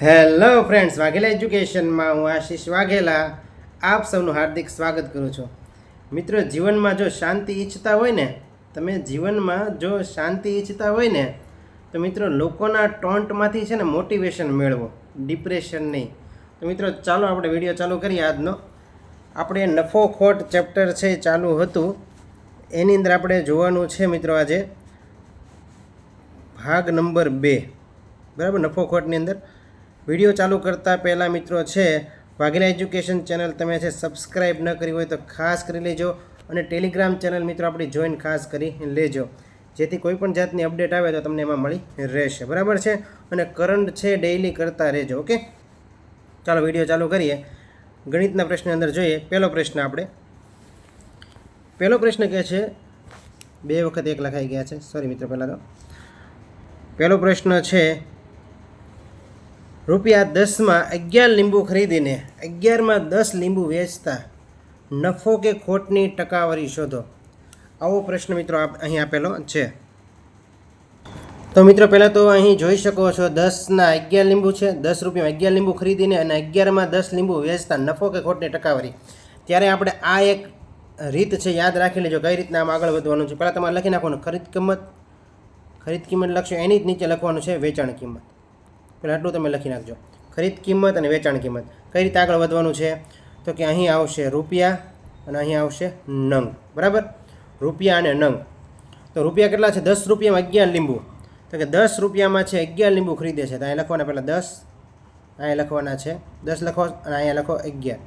Hello friends, Vaghela એજ્યુકેશનમાં હું આશીષ વાઘેલા આપ સૌનું હાર્દિક સ્વાગત કરું છું. મિત્રો, જીવનમાં જો શાંતિ ઈચ્છતા હોય ને તો મિત્રો લોકોના ટોન્ટમાંથી છે ને મોટિવેશન મેળવો, ડિપ્રેશન નહીં. તો મિત્રો ચાલો આપણે વિડીયો ચાલુ કરીએ. આજનો આપણે નફો ખોટ ચેપ્ટર છે ચાલુ હતું, એની અંદર આપણે જોવાનું છે મિત્રો આજે ભાગ નંબર 2, બરાબર. નફો ખોટની અંદર વિડીયો ચાલુ કરતાં પહેલાં મિત્રો છે વાઘેલા એજ્યુકેશન ચેનલ તમે છે સબસ્ક્રાઈબ ન કરી હોય તો ખાસ કરી લેજો, અને ટેલિગ્રામ ચેનલ મિત્રો આપણી જોઈન ખાસ કરી લેજો, જેથી કોઈ પણ જાતની અપડેટ આવે તો તમને એમાં મળી રહેશે, બરાબર છે. અને કરંટ છે ડેઇલી કરતા રહેજો, ઓકે. ચાલો વિડીયો ચાલુ કરીએ. ગણિતના પ્રશ્ન અંદર જોઈએ. પહેલો પ્રશ્ન કહે છે, 2 વખત 1 લખાઈ ગયા છે, સોરી મિત્રો. પહેલાં તો પહેલો પ્રશ્ન છે, ₹10માં 11 લીંબુ ખરીદીને 11માં 10 લીંબુ વેચતા નફો કે ખોટની ટકાવારી શોધો. આવો પ્રશ્ન મિત્રો અહીં આપેલો છે. તો મિત્રો પહેલાં તો અહીં જોઈ શકો છો 10ના 11 લીંબુ છે. 10 રૂપિયામાં 11 લીંબુ ખરીદીને અને 11માં 10 લીંબુ વેચતા નફો કે ખોટની ટકાવારી. ત્યારે આપણે આ એક રીત છે યાદ રાખી લેજો, કઈ રીતના આમ આગળ વધવાનું છે. પહેલાં તમારે લખી નાખવાનું ખરીદ કિંમત લખશો, એની જ નીચે લખવાનું છે વેચાણ કિંમત. પહેલાં આટલું તમે લખી નાખજો, ખરીદ કિંમત અને વેચાણ કિંમત. કઈ રીતે આગળ વધવાનું છે તો કે અહીં આવશે રૂપિયા અને અહીં આવશે નંગ, બરાબર. રૂપિયા અને નંગ. તો રૂપિયા કેટલા છે? 10 રૂપિયામાં 11 લીંબુ. તો કે 10 રૂપિયામાં છે 11 લીંબુ ખરીદે છે. તો અહીં લખવાના પહેલાં 10, અહીંયા લખવાના છે 10 લખો અને અહીંયા લખો 11.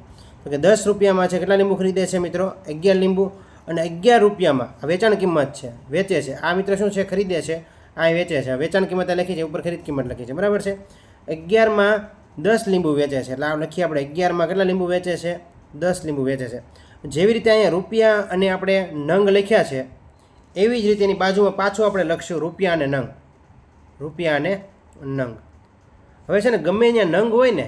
તો કે 10 રૂપિયામાં છે કેટલા લીંબુ ખરીદે છે મિત્રો? 11 લીંબુ. અને 11 રૂપિયામાં આ વેચાણ કિંમત છે, વેચે છે. આ મિત્રો શું છે? ખરીદે છે. આ વેચે છે. વેચાણ કિંમત લખી છે, ઉપર ખરીદ કિંમત લખી છે, બરાબર છે. 11માં 10 લીંબુ વેચે છે, એટલે આ લખીએ આપણે 11માં કેટલા લીંબુ વેચે છે? 10 લીંબુ વેચે છે. જેવી રીતે અહીંયા રૂપિયા અને આપણે નંગ લખ્યા છે, એવી જ રીતે એની બાજુમાં પાછું આપણે લખશું રૂપિયા અને નંગ. હવે છે ને ગમે અહીંયા નંગ હોય ને,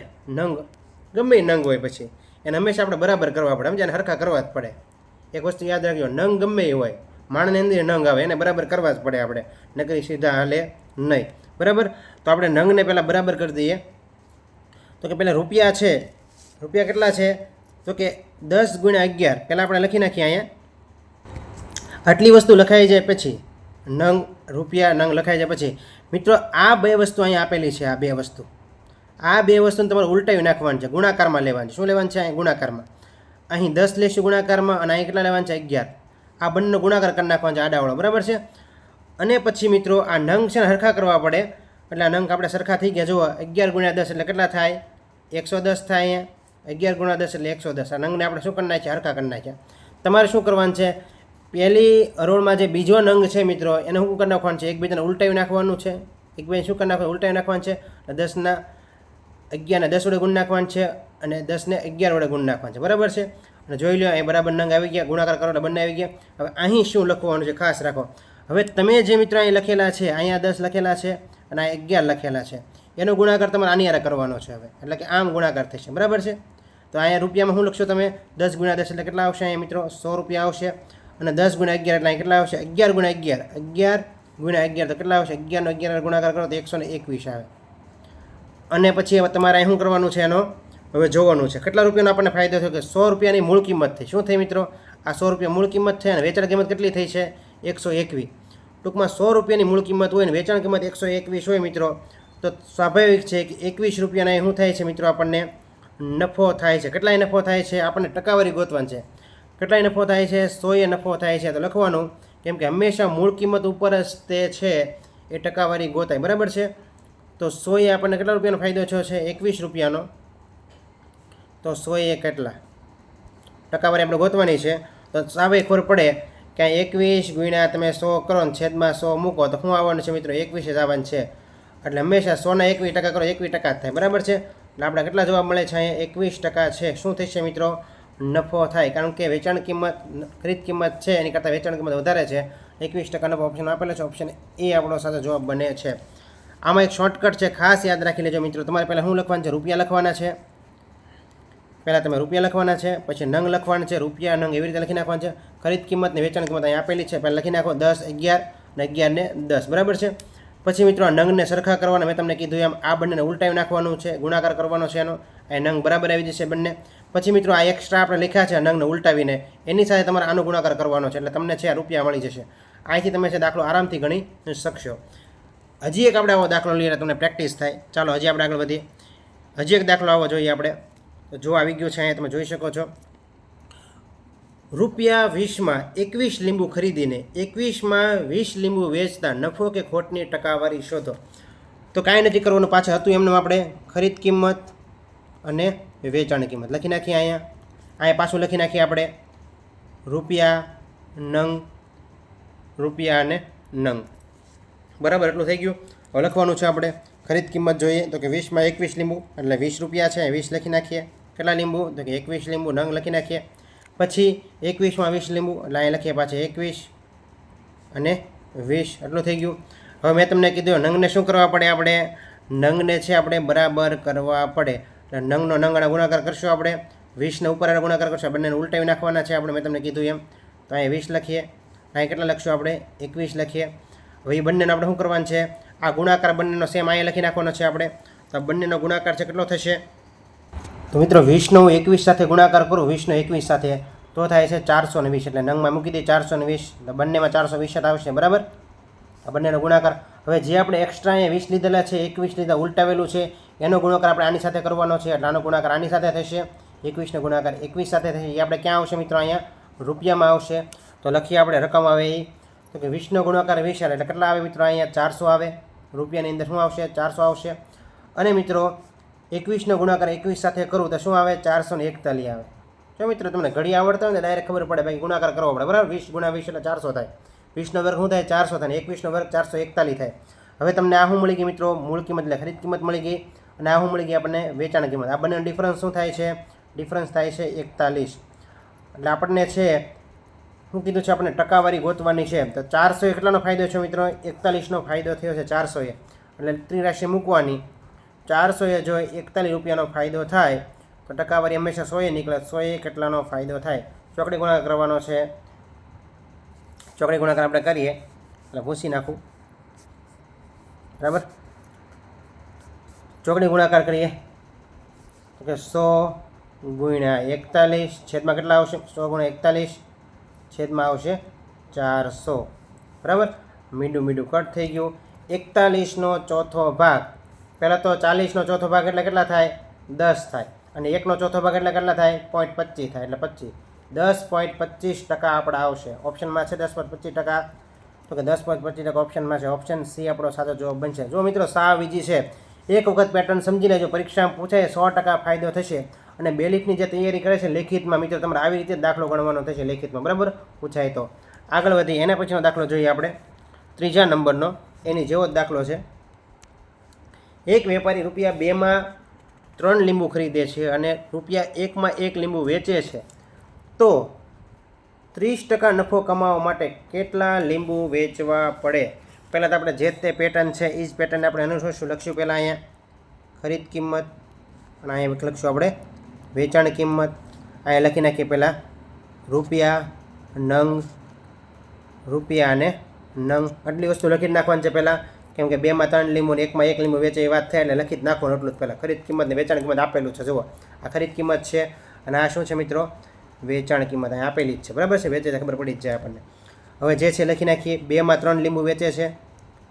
ગમે નંગ હોય પછી એને હંમેશા આપણે બરાબર કરવા પડે, સમજ્યા ને? હરખા કરવા જ પડે. એક વસ્તુ યાદ રાખજો, નંગ ગમે એ હોય, માણસને અંદર નંગ આવે એને બરાબર કરવા જ પડે આપણે, નકરી સીધા હાલે નહીં, બરાબર. તો આપણે નંગને પહેલાં બરાબર કરી દઈએ. તો કે પહેલાં રૂપિયા છે, રૂપિયા કેટલા છે? તો કે 10 × 11. પહેલાં આપણે લખી નાખીએ અહીંયા, આટલી વસ્તુ લખાઈ જાય પછી નંગ, રૂપિયા નંગ લખાઈ જાય પછી મિત્રો આ 2 વસ્તુ અહીંયા આપેલી છે. આ બે વસ્તુને તમારે ઉલટાવી નાખવાની છે, ગુણાકારમાં લેવાની. શું લેવાનું છે? અહીં ગુણાકારમાં. અહીં 10 લેશું ગુણાકારમાં અને અહીં કેટલા લેવાનું છે? 11. આ બંનેનો ગુણાકાર કરી નાખવાનો છે આડાવાળો, બરાબર છે. અને પછી મિત્રો આ નંગ છે ને હરખા કરવા પડે, એટલે આ નંગ આપણે સરખા થઈ ગયા. જુઓ 11 × 10 એટલે કેટલા થાય? 110 થાય. અહીંયા 11 × 10 એટલે 110. આ નંગને આપણે શું કરી નાખ્યા? હરખા કરી નાખ્યા. તમારે શું કરવાનું છે? પહેલી હરોળમાં જે બીજો નંગ છે મિત્રો, એને શું કરી નાખવાનું છે? એકબીજાને ઉલટાવી નાખવાનું છે. એકબીજાને શું કરી નાખવાનું? ઉલટાવી નાખવાનું છે. 10ના 11ને 10 વડે ગુણ નાખવાનું છે અને 10ને 11 વડે ગુણ નાખવાનું છે, બરાબર છે. અને જોઈ લો અહીં બરાબર નંગ આવી ગયા, ગુણાકાર કરો એટલે બંને આવી ગયા. હવે અહીં શું લખવાનું છે ખાસ રાખો. હવે તમે જે મિત્રો અહીં લખેલા છે, અહીંયા 10 લખેલા છે અને આ 11 લખેલા છે, એનો ગુણાકાર તમારે આની હારે કરવાનો છે હવે, એટલે કે આમ ગુણાકાર થશે, બરાબર છે. તો અહીંયા રૂપિયામાં શું લખશો તમે? 10 × 10 એટલે કેટલા આવશે? અહીંયા મિત્રો 100 રૂપિયા આવશે. અને 10 × 11 એટલે અહીં કેટલા આવશે? 11 × 11 તો કેટલા આવશે? 11નો 11 ગુણાકાર કરો તો 121 આવે. અને પછી હવે તમારે અહીં શું કરવાનું છે? એનો હવે જોવાનું છે કેટલા રૂપિયાનો આપણને ફાયદો થયો. કે 100 રૂપિયાની મૂળ કિંમત થઈ. શું થઈ મિત્રો? આ 100 રૂપિયા મૂળ કિંમત છે અને વેચાણ કિંમત કેટલી થઈ છે? 121. ટૂંકમાં 100 રૂપિયાની મૂળ કિંમત હોય ને વેચાણ કિંમત 121 હોય મિત્રો, તો સ્વાભાવિક છે કે 21 રૂપિયાના શું થાય છે મિત્રો? આપણને નફો થાય છે. કેટલાય નફો થાય છે? આપણને ટકાવારી ગોતવાની છે. કેટલાય નફો થાય છે? 100 નફો થાય છે. તો લખવાનું, કેમ કે હંમેશા મૂળ કિંમત ઉપર જ તે છે એ ટકાવારી ગોતાય, બરાબર છે. તો 100 આપણને કેટલા રૂપિયાનો ફાયદો થયો છે? 21 રૂપિયાનો. તો 100 કેટલા ટકાવારી આપણે ગોતવાની છે. તો સાવે ખબર પડે કે 21 × તમે 100 કરો ને છેદમાં 100 મૂકો તો શું આવવાનું છે મિત્રો? 21 જ આવવાનું છે. એટલે હંમેશા 100ના 21% કરો, 21% જ થાય, બરાબર છે. એટલે આપણે કેટલા જવાબ મળે છે? અહીંયા 21% છે. શું થશે મિત્રો? નફો થાય. કારણ કે વેચાણ કિંમત, ખરીદ કિંમત છે એની કરતાં વેચાણ કિંમત વધારે છે. 21% નફો ઓપ્શન આપેલો છે. ઓપ્શન એ આપણો સાચો જવાબ બને છે. આમાં એક શોર્ટકટ છે, ખાસ યાદ રાખી લેજો મિત્રો. તમારે પહેલાં શું લખવાનું છે? રૂપિયા લખવાના છે. પહેલાં તમે રૂપિયા લખવાના છે, પછી નંગ લખવાના છે. રૂપિયા નંગ એવી રીતે લખી નાખવાના છે. ખરીદ કિંમત ને વેચાણ કિંમત અહીં આપેલી છે, પહેલાં લખી નાખો 10, 11 અને 11 ને 10, બરાબર છે. પછી મિત્રો આ નંગને સરખા કરવાના, મેં તમને કીધું એમ આ બંનેને ઉલટાવી નાખવાનું છે, ગુણાકાર કરવાનો છે એનો, આ નંગ બરાબર આવી જશે બંને. પછી મિત્રો આ એક્સ્ટ્રા આપણે લખ્યા છે નંગને ઉલટાવીને, એની સાથે તમારે આનો ગુણાકાર કરવાનો છે, એટલે તમને છે રૂપિયા મળી જશે. અહીંથી તમે છે દાખલો આરામથી ગણી શકશો. હજી એક આપણે આવો દાખલો લઈએ તમને પ્રેક્ટિસ થાય. ચાલો હજી આપણે આગળ વધીએ. હજી એક દાખલો આવો જોઈએ આપણે. તો જો આવી ગયો છે, અહીંયા તમે જોઈ શકો છો. રૂપિયા 20માં 21 લીંબુ ખરીદીને 21માં 20 લીંબુ વેચતા નફો કે ખોટની ટકાવારી શોધો. તો કાંઈ નથી કરવાનું, પાછળ હતું એમનું આપણે ખરીદ કિંમત અને વેચાણ કિંમત લખી નાખીએ. અહીંયા પાછું લખી નાખીએ આપણે રૂપિયા નંગ, રૂપિયા અને નંગ. બરાબર, એટલું થઈ ગયું. હવે લખવાનું છે આપણે ખરીદ કિંમત જોઈએ તો કે 20માં 21 લીંબુ એટલે 20 રૂપિયા છે, 20 લખી નાખીએ. કેટલા લીંબુ તો કે 21 લીંબુ, નંગ લખી નાખીએ. પછી 21માં 20 લીંબુ એટલે અહીં લખીએ પાછા 21 અને 20, એટલું થઈ ગયું. હવે મેં તમને કીધું નંગને શું કરવા પડે, આપણે નંગને છે આપણે બરાબર કરવા પડે. એટલે નંગનો નંગના ગુણાકાર કરશું આપણે, 20ને ઉપર ગુણાકાર કરશું, બંનેને ઉલટાવી નાખવાના છે આપણે, મેં તમને કીધું એમ. તો અહીં 20 લખીએ, અહીં કેટલા લખશું આપણે 21 લખીએ. હવે એ બંનેને આપણે શું કરવાનું છે, આ ગુણાકાર બંનેનો સેમ અહીંયા લખી નાખવાનો છે આપણે. તો બંનેનો ગુણાકાર છે કેટલો થશે, તો મિત્રો 20નો 21 સાથે ગુણાકાર કરું, 20નો 21 સાથે તો થાય છે 420. એટલે નંગમાં મૂકી દઈએ 420, તો બંનેમાં 420 આવશે. બરાબર, આ બંનેનો ગુણાકાર. હવે જે આપણે એક્સ્ટ્રા અહીંયા 20 લીધેલા છે, 21 લીધા ઉલટાવેલું છે, એનો ગુણાકાર આપણે આની સાથે કરવાનો છે. એટલે આનો ગુણાકાર આની સાથે થશે, 21નો ગુણાકાર 21 સાથે થશે. એ આપણે ક્યાં આવશે મિત્રો, અહીંયા રૂપિયામાં આવશે. તો લખીએ આપણે રકમ આવે એ, તો કે 20નો ગુણાકાર 20 એટલે કેટલા આવે મિત્રો, અહીંયા 400 આવે. રૂપિયાની અંદર શું આવશે, 400 આવશે. અને મિત્રો 21નો ગુણાકાર 21 સાથે કરું તો શું આવે, 441 આવે. જો મિત્રો તમને ઘડી આવડતા હોય ને ડાયરેક્ટ ખબર પડે ભાઈ ગુણાકાર કરવો પડે. બરાબર, 20 ગુણ્યા 20 એટલે 400 થાય. 20નો વર્ગ શું થાય, 400 થાય. 21નો વર્ગ 441 થાય. હવે તમને આ શું મળી ગઈ મિત્રો, મૂળ કિંમત એટલે ખરીદ કિંમત મળી ગઈ. અને આ શું મળી ગઈ આપણને, વેચાણ કિંમત. આ બંનેનો ડિફરન્સ શું થાય છે, ડિફરન્સ થાય છે 41. એટલે આપણને છે શું કીધું છે, આપણને ટકાવારી ગોતવાની છે. તો 400 કેટલાનો ફાયદો છે મિત્રો, 41નો ફાયદો થયો છે 400 એટલે ત્રિરાશી મૂકવાની. 400 જો 41 રૂપિયાનો ફાયદો થાય તો ટકાવારી હંમેશા 100 નીકળે. 100 કેટલાનો ફાયદો થાય, ચોકડી ગુણાકાર કરવાનો છે. ચોકડી ગુણાકાર આપણે કરીએ એટલે ભૂસી નાખું. બરાબર, ચોકડી ગુણાકાર કરીએ તો કે 100 ગુણ્યા 41 છેદમાં કેટલા આવશે, 100 ગુણ્યા 41 છેદમાં આવશે 400. બરાબર, મીંડું મીંડું કટ થઈ ગયું. 41નો ચોથો ભાગ, પહેલાં તો 40નો ચોથો ભાગ એટલે કેટલા થાય, 10 થાય. અને 1નો ચોથો ભાગ એટલે કેટલા થાય, 0.25 થાય. એટલે 25, 10.25% આપણે આવશે. ઓપ્શનમાં છે 10.25%, તો કે 10.25% ઓપ્શનમાં છે. ઓપ્શન સી આપણો સાચો જવાબ બનશે. જો મિત્રો સાવ ઈજી છે, એક વખત પેટર્ન સમજી લેજો, પરીક્ષામાં પૂછાય 100% ફાયદો થશે. અને બેલીફની જે તૈયારી કરે છે લેખિતમાં મિત્રો તમારે આવી રીતે દાખલો ગણવાનો થશે લેખિતમાં. બરાબર, પૂછાય તો આગળ વધી. એના પછીનો દાખલો જોઈએ આપણે, ત્રીજા નંબરનો. એની જેવો જ દાખલો છે. એક વેપારી રૂપિયા 2માં 3 લીંબુ ખરીદે છે અને રૂપિયા 1માં 1 લીંબુ વેચે છે. તો 30% નફો કમાવવા માટે કેટલા લીંબુ વેચવા પડે. પહેલાં તો આપણે જે તે પેટર્ન છે એ જ પેટર્ન આપણે અનુસરશું. લખશું પહેલાં અહીંયા ખરીદ કિંમત અને અહીંયા લખશું આપણે વેચાણ કિંમત. અહીંયા લખી નાખીએ પહેલાં રૂપિયા નંગ, રૂપિયા અને નંગ. આટલી વસ્તુ લખી જ નાખવાની છે પહેલાં, કેમ કે 2માં 3 લીંબુ ને 1માં 1 લીંબુ વેચે એ વાત થાય એટલે લખી જ નાખવાનું એટલું જ પહેલાં. ખરીદ કિંમત ને વેચાણ કિંમત આપેલું છે. જુઓ આ ખરીદ કિંમત છે અને આ શું છે મિત્રો, વેચાણ કિંમત અહીં આપેલી જ છે. બરાબર છે, વેચે ખબર પડી જ જાય આપણને. હવે જે છે લખી નાખીએ, 2માં 3 લીંબુ વેચે છે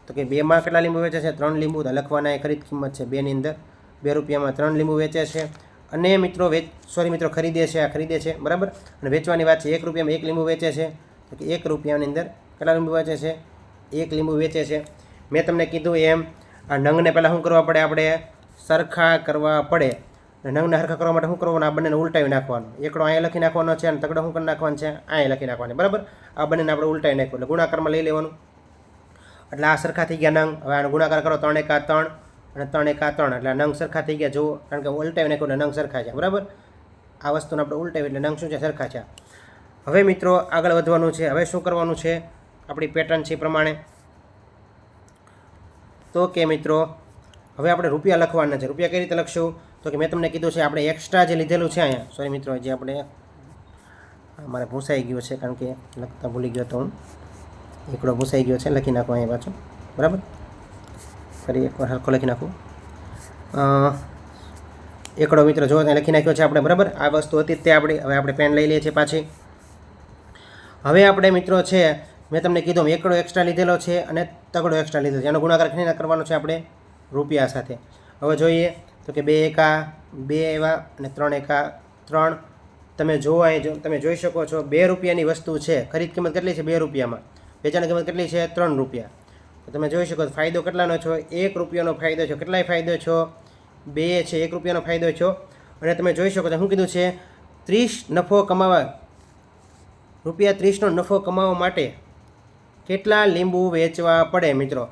તો કે 2માં કેટલા લીંબુ વેચે છે, 3 લીંબુ. તો લખવાના એ ખરીદ કિંમત છે 2ની અંદર, 2 રૂપિયામાં 3 લીંબુ વેચે છે. અને મિત્રો મિત્રો ખરીદે છે, આ ખરીદે છે. બરાબર, અને વેચવાની વાત છે, 1 રૂપિયામાં 1 લીંબુ વેચે છે તો કે 1 રૂપિયાની અંદર કેટલા લીંબુ વેચે છે, 1 લીંબુ વેચે છે. મેં તમને કીધું એમ આ નંગને પહેલાં શું કરવા પડે, આપણે સરખા કરવા પડે. નંગને સરખા કરવા માટે શું કરવાનું, આ બંનેને ઉલટાવી નાખવાનું. એકડો અહીંયા લખી નાખવાનો છે અને તગડો શું કરી નાખવાનો છે, અહીંયા લખી નાખવાની. બરાબર, આ બંનેને આપણે ઉલટાવી નાખ્યું એટલે ગુણાકારમાં લઈ લેવાનું. એટલે આ સરખા થઈ ગયા નંગ. હવે આનો ગુણાકાર કરો, 3 એકા 3 અને 3 એકા 3 એટલે નંગ સરખા થઈ ગયા. જુઓ, કારણ કે ઉલટાવી નાખ્યું એટલે નંગ સરખા છે. બરાબર, આ વસ્તુને આપણે ઉલટાવી એટલે નંગ શું છે, સરખા છે. હવે મિત્રો આગળ વધવાનું છે. હવે શું કરવાનું છે, આપણી પેટર્ન છે એ પ્રમાણે. તો કે મિત્રો હવે આપણે રૂપિયા લખવાના છે. રૂપિયા કઈ રીતે લખશું, તો કે મેં તમને કીધું છે આપણે એક્સ્ટ્રા જે લીધેલું છે અહીંયા, સોરી મિત્રો જે આપણે મારે ભૂસાઈ ગયું છે કારણ કે લખતા ભૂલી ગયો તો હું, એકડો ભૂસાઈ ગયો છે, લખી નાખો અહીંયા પાછો. બરાબર, ફરી એકવાર હરખો લખી નાખું. એકડો મિત્રો જો ત્યાં લખી નાખ્યો છે આપણે, બરાબર. આ વસ્તુ હતી તે આપણી. હવે આપણે પેન લઈ લઈએ છીએ પાછી. હવે આપણે મિત્રો છે, મેં તમને કીધું એકડો એક્સ્ટ્રા લીધેલો છે અને તગડો એક્સ્ટ્રા લીધેલો છે. એનો ગુણાકાર કરીને કરવાનો છે આપણે રૂપિયા સાથે. હવે જોઈએ તો કે 2 એકા 2 આવ્યા અને 3 એકા 3. તમે જોવો અહીં તમે જોઈ શકો છો 2 રૂપિયાની વસ્તુ છે. ખરીદ કિંમત કેટલી છે? 2 રૂપિયામાં. વેચાણ કિંમત કેટલી છે? 3 રૂપિયા. તો તમે જોઈ શકો ફાયદો કેટલાનો છો? 1 રૂપિયાનો ફાયદો છો. કેટલાય ફાયદો છો? 2 છે. 1 રૂપિયાનો ફાયદો છો. અને તમે જોઈ શકો છો શું કીધું છે? 30 નફો કમાવા, રૂપિયા 30નો નફો કમાવા માટે કેટલા લીંબુ વેચવા પડે? મિત્રો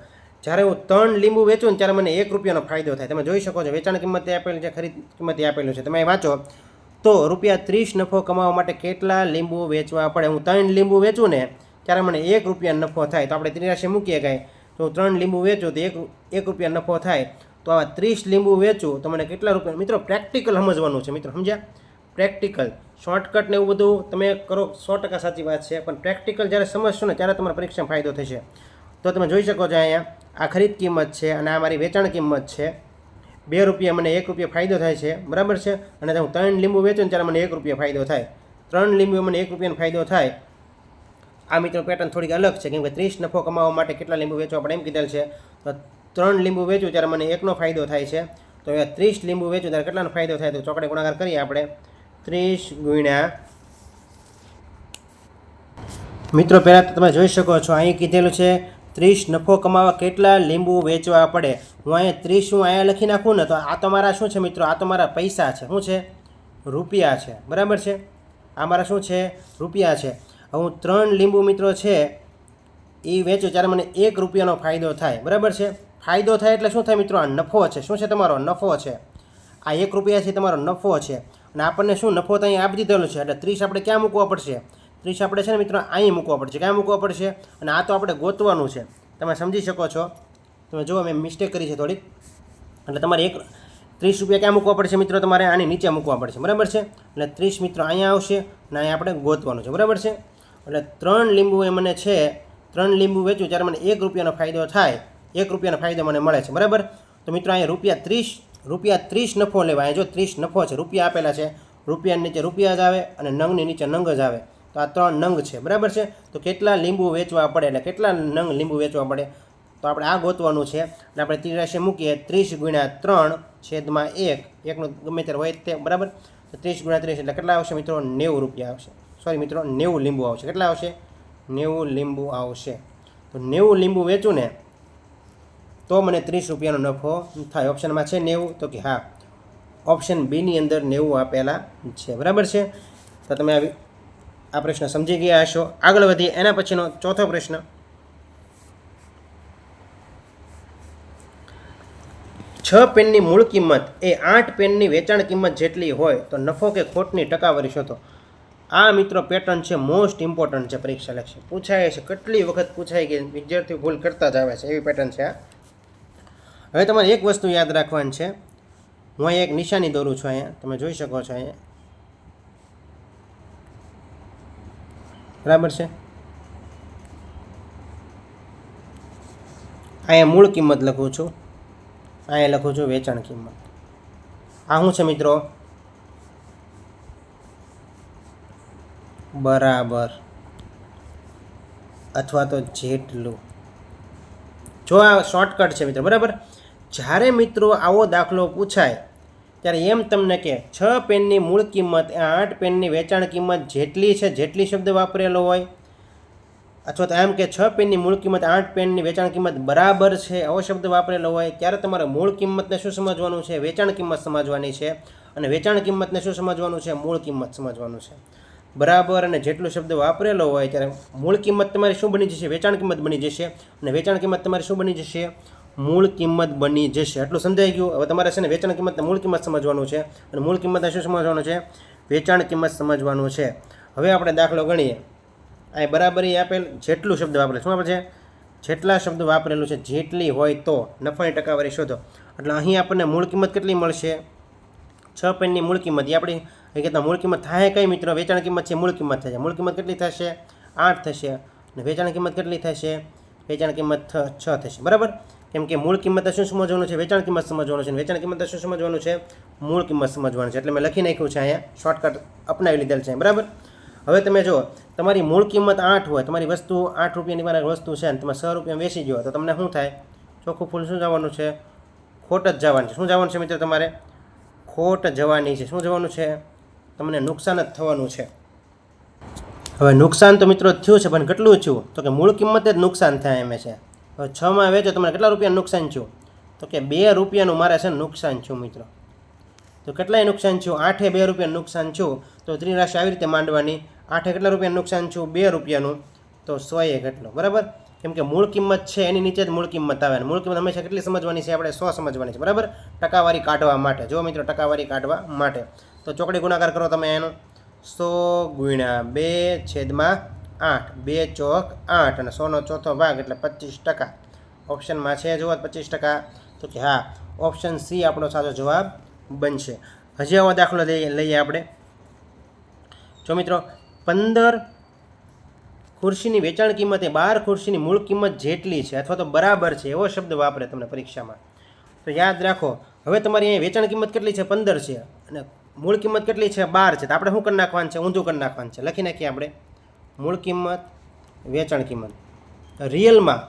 જ્યારે હું 3 લીંબુ વેચું ને ત્યારે મને 1 રૂપિયાનો ફાયદો થાય. તમે જોઈ શકો છો વેચાણ કિંમતે આપેલું છે, ખરીદ કિંમતે આપેલું છે. તમે વાંચો તો રૂપિયા 30 નફો કમાવા માટે કેટલા લીંબુ વેચવા પડે? હું 3 લીંબુ વેચું ને ત્યારે મને 1 રૂપિયા નફો થાય. તો આપણે 83 મૂકીએ કાંઈ, તો હું 3 લીંબુ વેચું તો 1 રૂપિયા નફો થાય. તો આવા 30 લીંબુ વેચું તો મને કેટલા રૂપિયા? મિત્રો પ્રેક્ટિકલ સમજવાનું છે. મિત્રો સમજ્યા? પ્રેક્ટિકલ. શોર્ટકટ ને એવું બધું તમે કરો 100% સાચી વાત છે, પણ પ્રેક્ટિકલ જ્યારે સમજશો ને ત્યારે તમારા પરીક્ષામાં ફાયદો થશે. તો તમે જોઈ શકો છો અહીંયા આ ખરીદ કિંમત છે અને આ મારી વેચાણ કિંમત છે. 2 રૂપિયા મને 1 રૂપિયા ફાયદો થાય છે, બરાબર છે. અને હું 3 લીંબુ વેચું ને ત્યારે મને 1 રૂપિયા ફાયદો થાય. 3 લીંબુ મને 1 રૂપિયાનો ફાયદો થાય. આ મિત્રો પેટર્ન થોડીક અલગ છે, કેમ કે 30 નફો કમાવા માટે કેટલા લીંબુ વેચવા આપણે એમ કીધેલ છે. તો 3 લીંબુ વેચું ત્યારે મને 1નો ફાયદો થાય છે. તો હવે 30 લીંબુ વેચું ત્યારે કેટલાનો ફાયદો થાય? તો ચોકડે ગુણાકાર કરીએ આપણે. 30 ગુણ્યા, મિત્રો પહેલાં તો તમે જોઈ શકો છો અહીં કીધેલું છે 30 નફો કમાવા કેટલા લીંબુ વેચવા પડે. હું અહીંયા 30 હું અહીંયા લખી નાખું ને તો આ તો મારા શું છે મિત્રો? આ તો મારા પૈસા છે. શું છે? રૂપિયા છે, બરાબર છે. આ મારા શું છે? રૂપિયા છે. હવે હું 3 લીંબુ મિત્રો છે એ વેચું ત્યારે મને 1 રૂપિયાનો ફાયદો થાય, બરાબર છે. ફાયદો થાય એટલે શું થાય મિત્રો? આ નફો છે. શું છે? તમારો નફો છે. આ 1 રૂપિયા છે તમારો નફો છે. અને આપણને શું નફો તો અહીં આપી દીધેલો છે, એટલે 30 આપણે ક્યાં મૂકવા પડશે? 30 આપણે છે ને મિત્રો અહીં મૂકવા પડશે. ક્યાં મૂકવા પડશે? અને આ તો આપણે ગોતવાનું છે. તમે સમજી શકો છો. તમે જુઓ મેં મિસ્ટેક કરી છે થોડીક. એટલે તમારે 30 રૂપિયા ક્યાં મૂકવા પડશે મિત્રો? તમારે આની નીચે મૂકવા પડશે, બરાબર છે. એટલે 30 મિત્રો અહીંયા આવશે અને અહીંયા આપણે ગોતવાનું છે, બરાબર છે. એટલે 3 લીંબુ એ મને છે, 3 લીંબુ વેચું ત્યારે મને 1 રૂપિયાનો ફાયદો થાય. 1 રૂપિયાનો ફાયદો મને મળે છે, બરાબર. તો મિત્રો અહીંયા રૂપિયા 30 નફો લેવાય. જો 30 નફો છે, રૂપિયા આપેલા છે, રૂપિયાની નીચે રૂપિયા જ આવે અને નંગની નીચે નંગ જ આવે. તો આ 3 નંગ છે, બરાબર છે. તો કેટલા લીંબુ વેચવા પડે, એટલે કેટલા નંગ લીંબુ વેચવા પડે? તો આપણે આ ગોતવાનું છે. એટલે આપણે 83 મૂકીએ. 30 ગુણ્યા 3 છેદમાં 1, એકનું ગમે ત્યારે હોય તે, બરાબર. તો 30 ગુણ્યા 30 એટલે કેટલા આવશે મિત્રો? 90 રૂપિયા આવશે. સોરી મિત્રો 90 લીંબુ આવશે. કેટલા આવશે? 90 લીંબુ આવશે. તો 90 લીંબુ વેચું ને તો મને 30 રૂપિયાનો નફો થાય. ઓપ્શનમાં છે 90? તો કે હા, ઓપ્શન બીની અંદર 90 આપેલા છે, બરાબર છે. તો તમે આ પ્રશ્ન સમજી ગયા હશો. આગળ વધીએ. એના પછીનો ચોથો પ્રશ્ન. છ પેનની મૂળ કિંમત એ 8 પેનની વેચાણ કિંમત જેટલી હોય તો નફો કે ખોટની ટકાવારી શોધો. આ મિત્રો પેટર્ન છે મોસ્ટ ઇમ્પોર્ટન્ટ છે, પરીક્ષા લક્ષી પૂછાય છે. કેટલી વખત પૂછાય કે વિદ્યાર્થીઓ ભૂલ કરતા જ આવે છે, એવી પેટર્ન છે આ. હવે તમારે એક વસ્તુ યાદ રાખવાની છે. હું અહીંયા એક નિશાની દોરું છું. અહીંયા તમે જોઈ શકો છો. અહીંયા બરાબર છે. અહીંયા મૂળ કિંમત લખું છું, અહીંયા લખું છું વેચાણ કિંમત. આ શું છે મિત્રો? બરાબર અથવા તો જેટલું. જો આ શોર્ટકટ છે મિત્રો, બરાબર. જ્યારે મિત્રો આવો દાખલો પૂછાય ત્યારે એમ તમને કે 6 પેનની મૂળ કિંમત એ 8 પેનની વેચાણ કિંમત જેટલી છે, જેટલી શબ્દ વાપરેલો હોય, અથવા તો એમ કે 6 પેનની મૂળ કિંમત 8 પેનની વેચાણ કિંમત બરાબર છે, આવો શબ્દ વાપરેલો હોય, ત્યારે તમારે મૂળ કિંમતને શું સમજવાનું છે? વેચાણ કિંમત સમજવાની છે. અને વેચાણ કિંમતને શું સમજવાનું છે? મૂળ કિંમત સમજવાનું છે. બરાબર અને જેટલો શબ્દ વાપરેલો હોય ત્યારે મૂળ કિંમત તમારી શું બની જશે? વેચાણ કિંમત બની જશે. અને વેચાણ કિંમત તમારી શું બની જશે? મૂળ કિંમત બની જશે. આટલું સમજાઈ ગયું? હવે તમારે છે ને વેચાણ કિંમતને મૂળ કિંમત સમજવાનું છે અને મૂળ કિંમતને શું સમજવાનું છે? વેચાણ કિંમત સમજવાનું છે. હવે આપણે દાખલો ગણીએ. આ બરાબરી આપેલ, જેટલું શબ્દ વાપરેલું. શું આપે છે? જેટલા શબ્દ વાપરેલું છે જેટલી હોય તો નફાની ટકાવારી શોધો. એટલે અહીં આપણને મૂળ કિંમત કેટલી મળશે? 6 પેનની મૂળ કિંમત. એ આપણી હકીકતમાં મૂળ કિંમત થાય કઈ મિત્રો? વેચાણ કિંમત છે, મૂળ કિંમત થશે. મૂળ કિંમત કેટલી થશે? 8 થશે. અને વેચાણ કિંમત કેટલી થશે? વેચાણ કિંમત 6 થશે, બરાબર. કેમ કે મૂળ કિંમતે શું સમજવાનું છે? વેચાણ કિંમત સમજવાનું છે. વેચાણ કિંમતે શું સમજવાનું છે? મૂળ કિંમત સમજવાનું છે. એટલે મેં લખી નાખ્યું છે અહીંયા, શોર્ટકટ અપનાવી લીધેલ છે, બરાબર. હવે તમે જો તમારી મૂળ કિંમત 8 હોય, તમારી વસ્તુ 8 રૂપિયાની મારા વસ્તુ છે અને તમે 6 રૂપિયા વેચી ગયો, તો તમને શું થાય? ચોખ્ખું ફૂલ શું જવાનું છે? ખોટ જ જવાની છે. શું જવાનું છે મિત્રો? તમારે ખોટ જવાની છે. શું જવાનું છે? તમને નુકસાન જ થવાનું છે. હવે નુકસાન તો મિત્રો થયું છે, પણ કેટલું થયું? તો કે મૂળ કિંમતે જ નુકસાન થાય એમ છે. હવે 6માં વેચો, તમને કેટલા રૂપિયાનું નુકસાન થયું? તો કે 2 રૂપિયાનું મારે છે નુકસાન થયું મિત્રો. તો કેટલાય નુકસાન થયું? 8 2 રૂપિયાનું નુકસાન થયું. તો ત્રિરાશિ આવી રીતે માંડવાની. 8 કેટલા રૂપિયાનું નુકસાન થયું? 2 રૂપિયાનું. તો 100 કેટલો, બરાબર. કેમ કે મૂળ કિંમત છે એની નીચે જ મૂળ કિંમત આવે. મૂળ કિંમત હંમેશા કેટલી સમજવાની છે? આપણે 100 સમજવાની છે, બરાબર. ટકાવારી કાઢવા માટે. જો મિત્રો, ટકાવારી કાઢવા માટે તો ચોકડી ગુણાકાર કરો તમે એનો. 100 ગુણ્યા 2/8, 2 ચોક 8 અને 100નો ચોથો ભાગ એટલે 25%. ઓપ્શનમાં છે જુઓ 25%. તો કે હા, ઓપ્શન સી આપણો સાચો જવાબ બનશે. હજી આવો દાખલો લઈએ આપણે. જો મિત્રો, 15 ખુરશીની વેચાણ કિંમત એ 12 ખુરશીની મૂળ કિંમત જેટલી છે અથવા તો બરાબર છે, એવો શબ્દ વાપરે તમને પરીક્ષામાં. તો યાદ રાખો, હવે તમારી અહીંયા વેચાણ કિંમત કેટલી છે? 15 છે અને મૂળ કિંમત કેટલી છે? 12 છે. તો આપણે શું કરી નાખવાનું છે? ઊંધું કરી નાખવાનું છે. લખી નાખીએ આપણે મૂળ કિંમત, વેચાણ કિંમત. રિયલમાં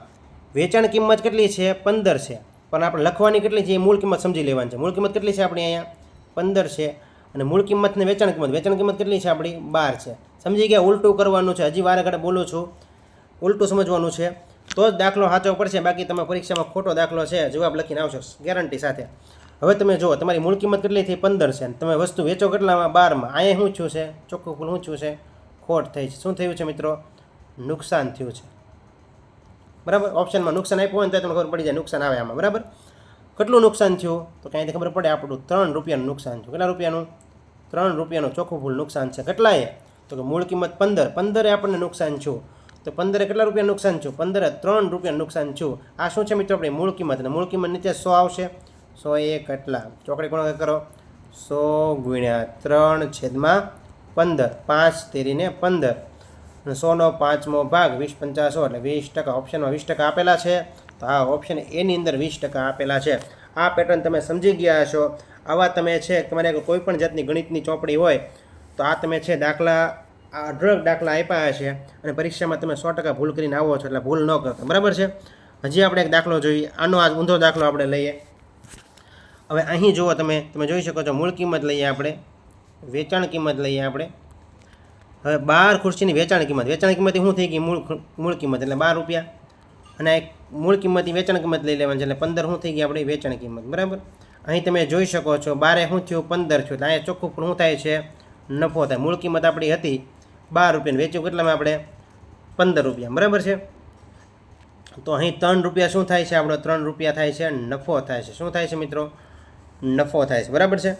વેચાણ કિંમત કેટલી છે? 15 છે, પણ આપણે લખવાની કેટલી છે એ મૂળ કિંમત સમજી લેવાની છે. મૂળ કિંમત કેટલી છે આપણી અહીંયા? 15 છે અને મૂળ કિંમત ને વેચાણ કિંમત કેટલી છે આપણી? 12 છે. સમજી ગયા? ઉલટું કરવાનું છે. હજી વારે ઘડે બોલું છું, ઉલટું સમજવાનું છે તો જ દાખલો સાચો પડશે. બાકી તમે પરીક્ષામાં ખોટો દાખલો છે જવાબ લખીને આવશો ગેરંટી સાથે. હવે તમે જુઓ, તમારી મૂળ કિંમત કેટલી થઈ? 15 છે. તમે વસ્તુ વેચો કેટલામાં? 12માં. અહીંયા શું થયું છે? ચોખ્ખું ફૂલ શું થયું છે? ખોટ થઈ છે. શું થયું છે મિત્રો? નુકસાન થયું છે, બરાબર. ઓપ્શનમાં નુકસાન આપ્યું હોય ને તો તમને ખબર પડી જાય નુકસાન આવે આમાં, બરાબર. કેટલું નુકસાન થયું? તો ક્યાંયથી ખબર પડે આપણું? 3 રૂપિયાનું નુકસાન થયું. કેટલા રૂપિયાનું? 3 રૂપિયાનું ચોખ્ખું ફૂલ નુકસાન છે. કેટલાએ? તો કે મૂળ કિંમત 15 આપણને નુકસાન થયું. તો 15 કેટલા રૂપિયા નુકસાન થયું? 15 3 રૂપિયા નુકસાન થયું. આ શું છે મિત્રો? આપણી મૂળ કિંમત. અને મૂળ કિંમત નીચે 100 આવશે. 100 કેટલા? ચોકડી ગુણાકાર કરો. 100 ગુણ્યા 3/15, 5 તેરીને 15 અને 100નો 5મો ભાગ 20 × 50 એટલે 20%. ઓપ્શનમાં 20% આપેલા છે. તો આ ઓપ્શન એની અંદર 20% આપેલા છે. આ પેટર્ન તમે સમજી ગયા હશો. આવા તમે છે, તમારે કોઈ પણ જાતની ગણિતની ચોપડી હોય તો આ તમે છે દાખલા, આ અઢળક દાખલા આપ્યા છે અને પરીક્ષામાં તમે 100% ભૂલ કરીને આવો છો, એટલે ભૂલ ન કરતા, બરાબર છે. હજી આપણે એક દાખલો જોઈએ. આનો આ ઊંધો દાખલો આપણે લઈએ. હવે અહીં જુઓ, તમે જોઈ શકો છો, મૂળ કિંમત લઈએ આપણે, વેચાણ કિંમત લઈએ આપણે. હવે 12 ખુરશીની વેચાણ કિંમત શું થઈ ગઈ? મૂળ કિંમત એટલે 12 રૂપિયા અને મૂળ કિંમતની વેચાણ કિંમત લઈ લેવાની છે એટલે 15 શું થઈ ગઈ આપણી? વેચાણ કિંમત, બરાબર. અહીં તમે જોઈ શકો છો 12 શું થયું? 15 થયું. એટલે અહીંયા ચોખ્ખું શું થાય છે? નફો થાય. મૂળ કિંમત આપણી હતી 12 રૂપિયા, વેચ્યું કેટલામાં આપણે? 15 રૂપિયા, બરાબર છે. તો અહીં 3 રૂપિયા શું થાય છે? આપણો 3 રૂપિયા થાય છે નફો થાય છે. શું થાય છે મિત્રો? નફો થાય છે, બરાબર છે.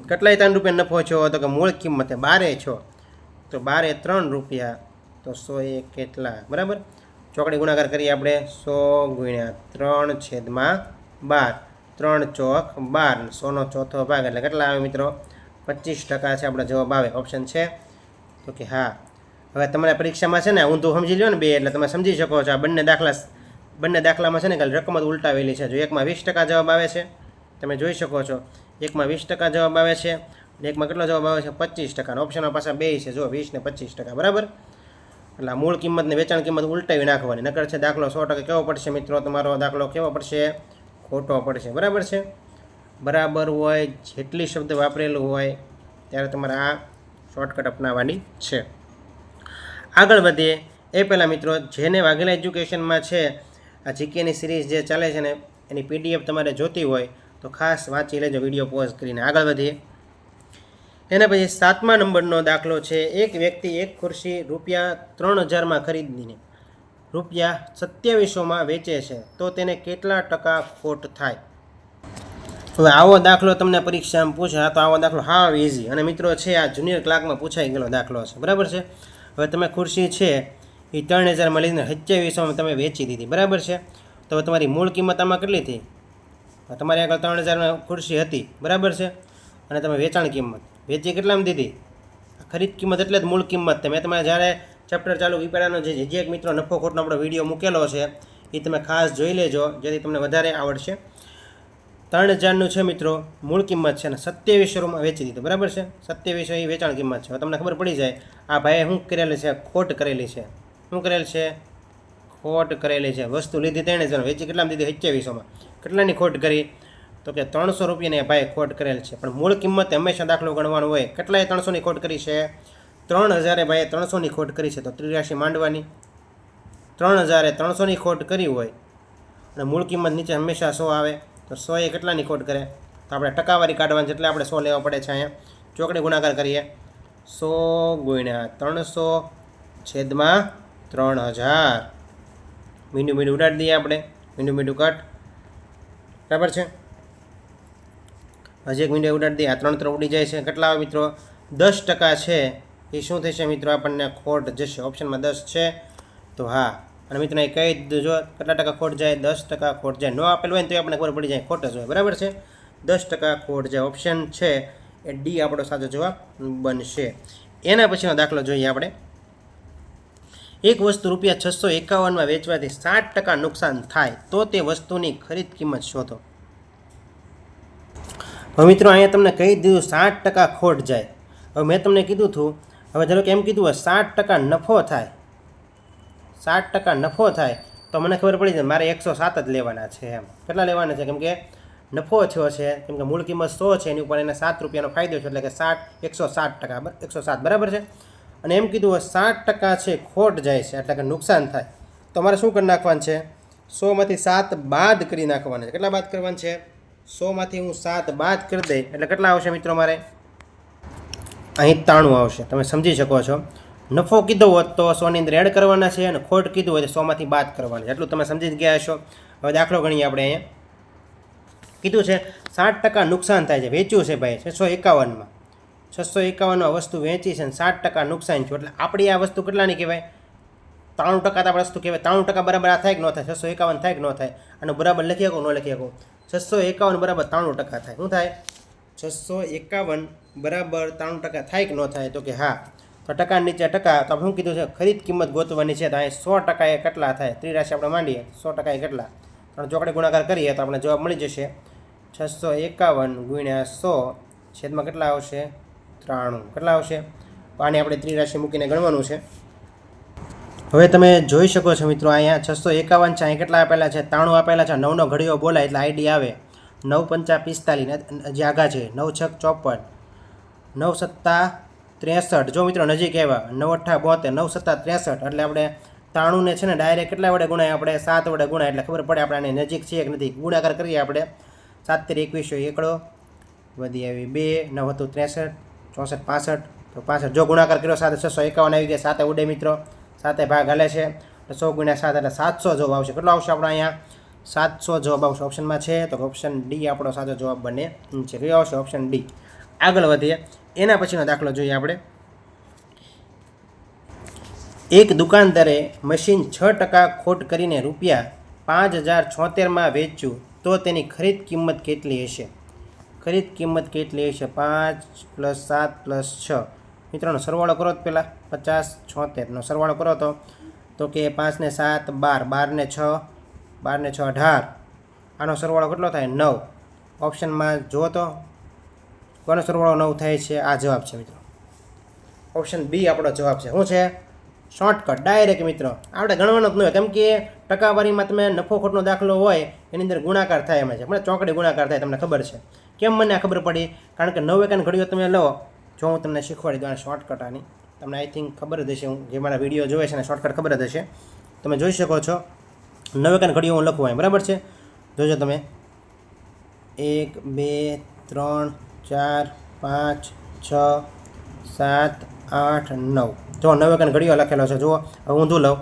કેટલાય 3 રૂપિયા નફો છો? તો કે મૂળ કિંમતે 12 છો, તો 12 3 રૂપિયા, તો 100 કેટલા? બરાબર. ચોકડી ગુણાકાર કરીએ આપણે. 100 ગુણ્યા 3/12, 3 ચોક 12, 100નો ચોથો ભાગ એટલે કેટલા આવે મિત્રો? 25% છે આપણો જવાબ આવે. ઓપ્શન છે. તો કે હા. હવે તમારા પરીક્ષામાં છે ને ઊંધું સમજી લો ને બે, એટલે તમે સમજી શકો છો. આ બંને દાખલામાં છે ને ખાલી રકમ જ ઉલટાવેલી છે. જો એકમાં 20% જવાબ આવે છે, તમે જોઈ શકો છો. એકમાં 20% જવાબ આવે છે અને એકમાં કેટલો જવાબ આવે છે? 25%. ઓપ્શનમાં પાછા બે છે, જો 20 ને 25%, બરાબર. એટલે મૂળ કિંમત ને વેચાણ કિંમત ઉલટાવી નાખવાની. નકર છે દાખલો 100% કેવો પડશે મિત્રો? તમારો દાખલો કેવો પડશે? ખોટો પડશે, બરાબર છે. બરાબર હોય, જેટલી શબ્દ વાપરેલું હોય ત્યારે તમારે આ શોર્ટકટ અપનાવવાની છે. આગળ વધીએ એ પહેલાં મિત્રો, જેને વાઘેલા એજ્યુકેશનમાં છે આ જીકેની સિરીઝ જે ચાલે છે ને એની PDF તમારે જોતી હોય તો ખાસ વાંચી લેજો વિડીયો પોઝ કરીને. આગળ વધીએ. એના પછી 7મા નંબરનો દાખલો છે. એક વ્યક્તિ એક ખુરશી ₹3000માં ખરીદીને ₹2700માં વેચે છે, તો તેને કેટલા ટકા ખોટ થાય? હવે આવો દાખલો તમને પરીક્ષામાં પૂછે. તો આવો દાખલો હાવ ઇઝી અને મિત્રો છે આ જુનિયર ક્લાર્કમાં પૂછાઈ ગયેલો દાખલો છે, બરાબર છે. હવે તમે ખુરશી છે એ 3000માં લઈને 2700માં તમે વેચી દીધી, બરાબર છે. તો હવે તમારી મૂળ કિંમત આમાં કેટલી થઈ? તમારી આગળ 3000માં ખુરશી હતી, બરાબર છે. અને તમે વેચાણ કિંમત વેચી કેટલામાં દીધી? ખરીદ કિંમત એટલે જ મૂળ કિંમત. મેં તમારે જ્યારે ચેપ્ટર ચાલુ વિપાડાનો જે એક મિત્રો નફો ખોટનો આપણો વિડીયો મૂકેલો છે એ તમે ખાસ જોઈ લેજો, જેથી તમને વધારે આવડશે. 3000નું છે મિત્રો, મૂળ કિંમત છે, અને 2700માં વેચી દીધું, બરાબર છે. 2700 એ વેચાણ કિંમત છે. હવે તમને ખબર પડી જાય આ ભાઈએ શું કરેલી છે, ખોટ કરેલી છે. શું કરેલ છે? ખોટ કરેલી છે. વસ્તુ લીધી 3000, વેચી કેટલામાં દીધી? 2700માં. કેટલાની ખોટ કરી? તો કે 300 રૂપિયાની ભાઈ ખોટ કરેલ છે. પણ મૂળ કિંમત હંમેશા દાખલો ગણવાનો હોય. કેટલાએ 300ની ખોટ કરી છે? 3000 ભાઈએ 300ની ખોટ કરી છે. તો ત્રિરાશી માંડવાની. 3000 300ની ખોટ કરી હોય અને મૂળ કિંમત નીચે હંમેશા 100 આવે, તો 100 એ કેટલાની ખોટ કરે? તો આપણે ટકાવારી કાઢવાની, એટલે આપણે 100 લેવા પડે છે. અહીંયા ચોકડી ગુણાકાર કરીએ. 100 ગુણ્યા 300 છેદમાં 3000. મીંડું મીંડું ઉડાડી દઈએ આપણે. મીંડું મીંડું કટ. બરાબર છે. હજી એક મીંડું ઉડાડી દઈએ. આ 3 3 ઉડી જાય છે. કેટલા આવે મિત્રો? 10% છે. એ શું થશે મિત્રો? આપણને ખોટ જશે. ઓપ્શનમાં 10 છે તો હા. અને મિત્રો એ કહી દીધું, જો કેટલા ટકા ખોટ જાય? 10% ખોટ જાય. ન આપેલું હોય ને તો આપણને ખબર પડી જાય ખોટ જ હોય, બરાબર છે. 10% ખોટ જાય. ઓપ્શન છે એ ડી આપણો સાચો જવાબ બનશે. એના પછીનો દાખલો જોઈએ આપણે. એક વસ્તુ ₹651માં વેચવાથી 60% નુકસાન થાય તો તે વસ્તુની ખરીદ કિંમત શોધો. હવે મિત્રો અહીંયા તમને કહી દીધું 60% ખોટ જાય. હવે મેં તમને કીધું હતું, હવે ધારો કે એમ કીધું હોય 60% નફો થાય, 60% નફો થાય, તો મને ખબર પડી જાય મારે 107 જ લેવાના છે. એમ કેટલા લેવાના છે? કેમ કે નફો થયો છે, કેમ કે મૂળ કિંમત 100 છે, એની ઉપર એને 7 રૂપિયાનો ફાયદો છે, એટલે કે 107%, 107 બરાબર છે. અને એમ કીધું હોય 60% છે ખોટ જાય છે, એટલે કે નુકસાન થાય, તો મારે શું કરી નાખવાનું છે? 100માંથી 7 બાદ કરી નાખવાના છે. કેટલા બાદ કરવાના છે? 100માંથી હું 7 બાદ કરી દઈ એટલે કેટલા આવશે મિત્રો? મારે અહીં 93 આવશે. તમે સમજી શકો છો. નફો કીધો હોત તો 100ની અંદર એડ કરવાના છે, અને ખોટ કીધું હોય તો 100માંથી બાદ કરવાના છે. એટલું તમે સમજી જ ગયા હશો. હવે દાખલો ગણીએ આપણે. અહીંયા કીધું છે 60% નુકસાન થાય છે. વેચ્યું છે ભાઈ 651માં. 651માં વસ્તુ વેચી છે અને 60% નુકસાન થયું, એટલે આપણી આ વસ્તુ કેટલાની કહેવાય? 93% આપણે વસ્તુ કહેવાય. 93% બરાબર આ થાય કે ન થાય? 651 થાય કે ન થાય? અને બરાબર લખી શકો ન લખી શકો? 651 બરાબર 93% થાય. શું થાય? 651 બરાબર 93% થાય કે ન થાય? તો કે હા. તો ટકા નીચે ટકા, તો આપણે શું કીધું છે? ખરીદ કિંમત ગોતવાની છે. તો અહીં 100% એ કેટલા થાય? ત્રિરાશી આપણે માંડીએ. 100% એ કેટલા? ત્રણ ચોકડી ગુણાકાર કરીએ તો આપણે જવાબ મળી જશે 651 ગુણ્યા 100 છેદમાં કેટલા આવશે? 93. કેટલા આવશે? તો આને આપણે ત્રિરાશી મૂકીને ગણવાનું છે. હવે તમે જોઈ શકો છો મિત્રો, અહીંયા 651 છે, અહીં કેટલા આપેલા છે? 93 આપેલા છે. 9નો ઘડીઓ બોલાય એટલે આઈડી આવે 9 5 45, જે આગા છે 9 6 54, 9 7 63. જો મિત્રો નજીક આવ્યા 9 8 72, 9 7 63, એટલે આપણે 93 ને છે ને ડાયરેક્ટ કેટલા વડે ગુણાય? આપણે 7 વડે ગુણાય, એટલે ખબર પડે આપણે આની નજીક છે કે નથી. ગુણાકાર કરીએ આપણે. 7 × 21 એકડો વધી આવી 2, 9 હતું 63, 64 65, તો 65. જો ગુણાકાર કર્યો 7 651 આવી ગયા. 7 ઉડે મિત્રો, 7 ભાગ હાલે છે, 100 × 7 એટલે 700 જવાબ આવશે. કેટલો આવશે આપણે અહીંયા? 700 જવાબ આવશે. ઓપ્શનમાં છે તો ઓપ્શન ડી આપણો સાચો જવાબ બને છે. કયો આવશે? Option D. આગળ વધીએ. એના પછીનો દાખલો જોઈએ આપણે. એક દુકાનદારે મશીન 6% ખોટ કરીને ₹5076માં વેચ્યું તો તેની ખરીદ કિંમત કેટલી હશે? ખરીદ કિંમત કેટલી હશે? 5 + 7 + 6. મિત્રોનો સરવાળો કરો તો પહેલાં 50 76નો સરવાળો કરો તો કે 5 ને 7 12, 12 ને 6 12 ને 6 18. આનો સરવાળો કેટલો થાય? 9. ઓપ્શનમાં જુઓ તો કોનો સરવાળો 9 થાય છે? આ જવાબ છે મિત્રો. ઓપ્શન બી આપણો જવાબ છે. શું છે? શોર્ટકટ ડાયરેક્ટ મિત્રો. આપણે ગણવાનો જ ન હોય, કેમ કે ટકાવારીમાં તમે નફો ખોટનો દાખલો હોય એની અંદર ગુણાકાર થાય એમાં છે. મને ચોકડી ગુણાકાર થાય, તમને ખબર છે. કેમ મને આ ખબર પડી? કારણ કે 9 એકાની ઘડીઓ તમે લો. જો હું તમને શીખવાડી દઉં શોર્ટકટ આની, તમને આઈ થિંક ખબર જ હશે. હું જે મારા વિડીયો જોવે છે ને શોર્ટકટ ખબર જ હશે. તમે જોઈ શકો છો 9 એકાની ઘડીઓ હું લખું અહીં, બરાબર છે. જોજો તમે 1 2 3 4 5 6 7 8 9. જો 9 એકાની ઘડીઓ લખેલો છે. જુઓ હવે ઊંધું લઉં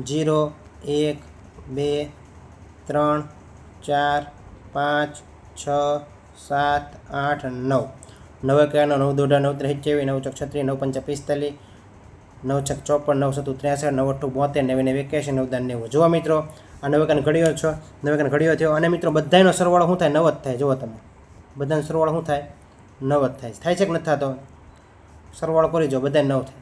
0 1 2 3 4 5 6 7 8 9. 9 એકાનો 9 2 9 3 27, 9 4 36, 9 5 45, 9 6 54, 9 7 63, 9 8 72, 9 9 81, 9 10 90. જુઓ મિત્રો આ 9 એકાની ઘડીઓ છો. 9 એકાની ઘડીઓ થયો. અને મિત્રો બધાનો સરવાળો શું થાય? 9 જ થાય. જુઓ તમે બધાનો સરવાળો શું થાય? 9 જ થાય. થાય છે કે નથી થતો? સરવાળો કરી જો, બધા 9 થાય.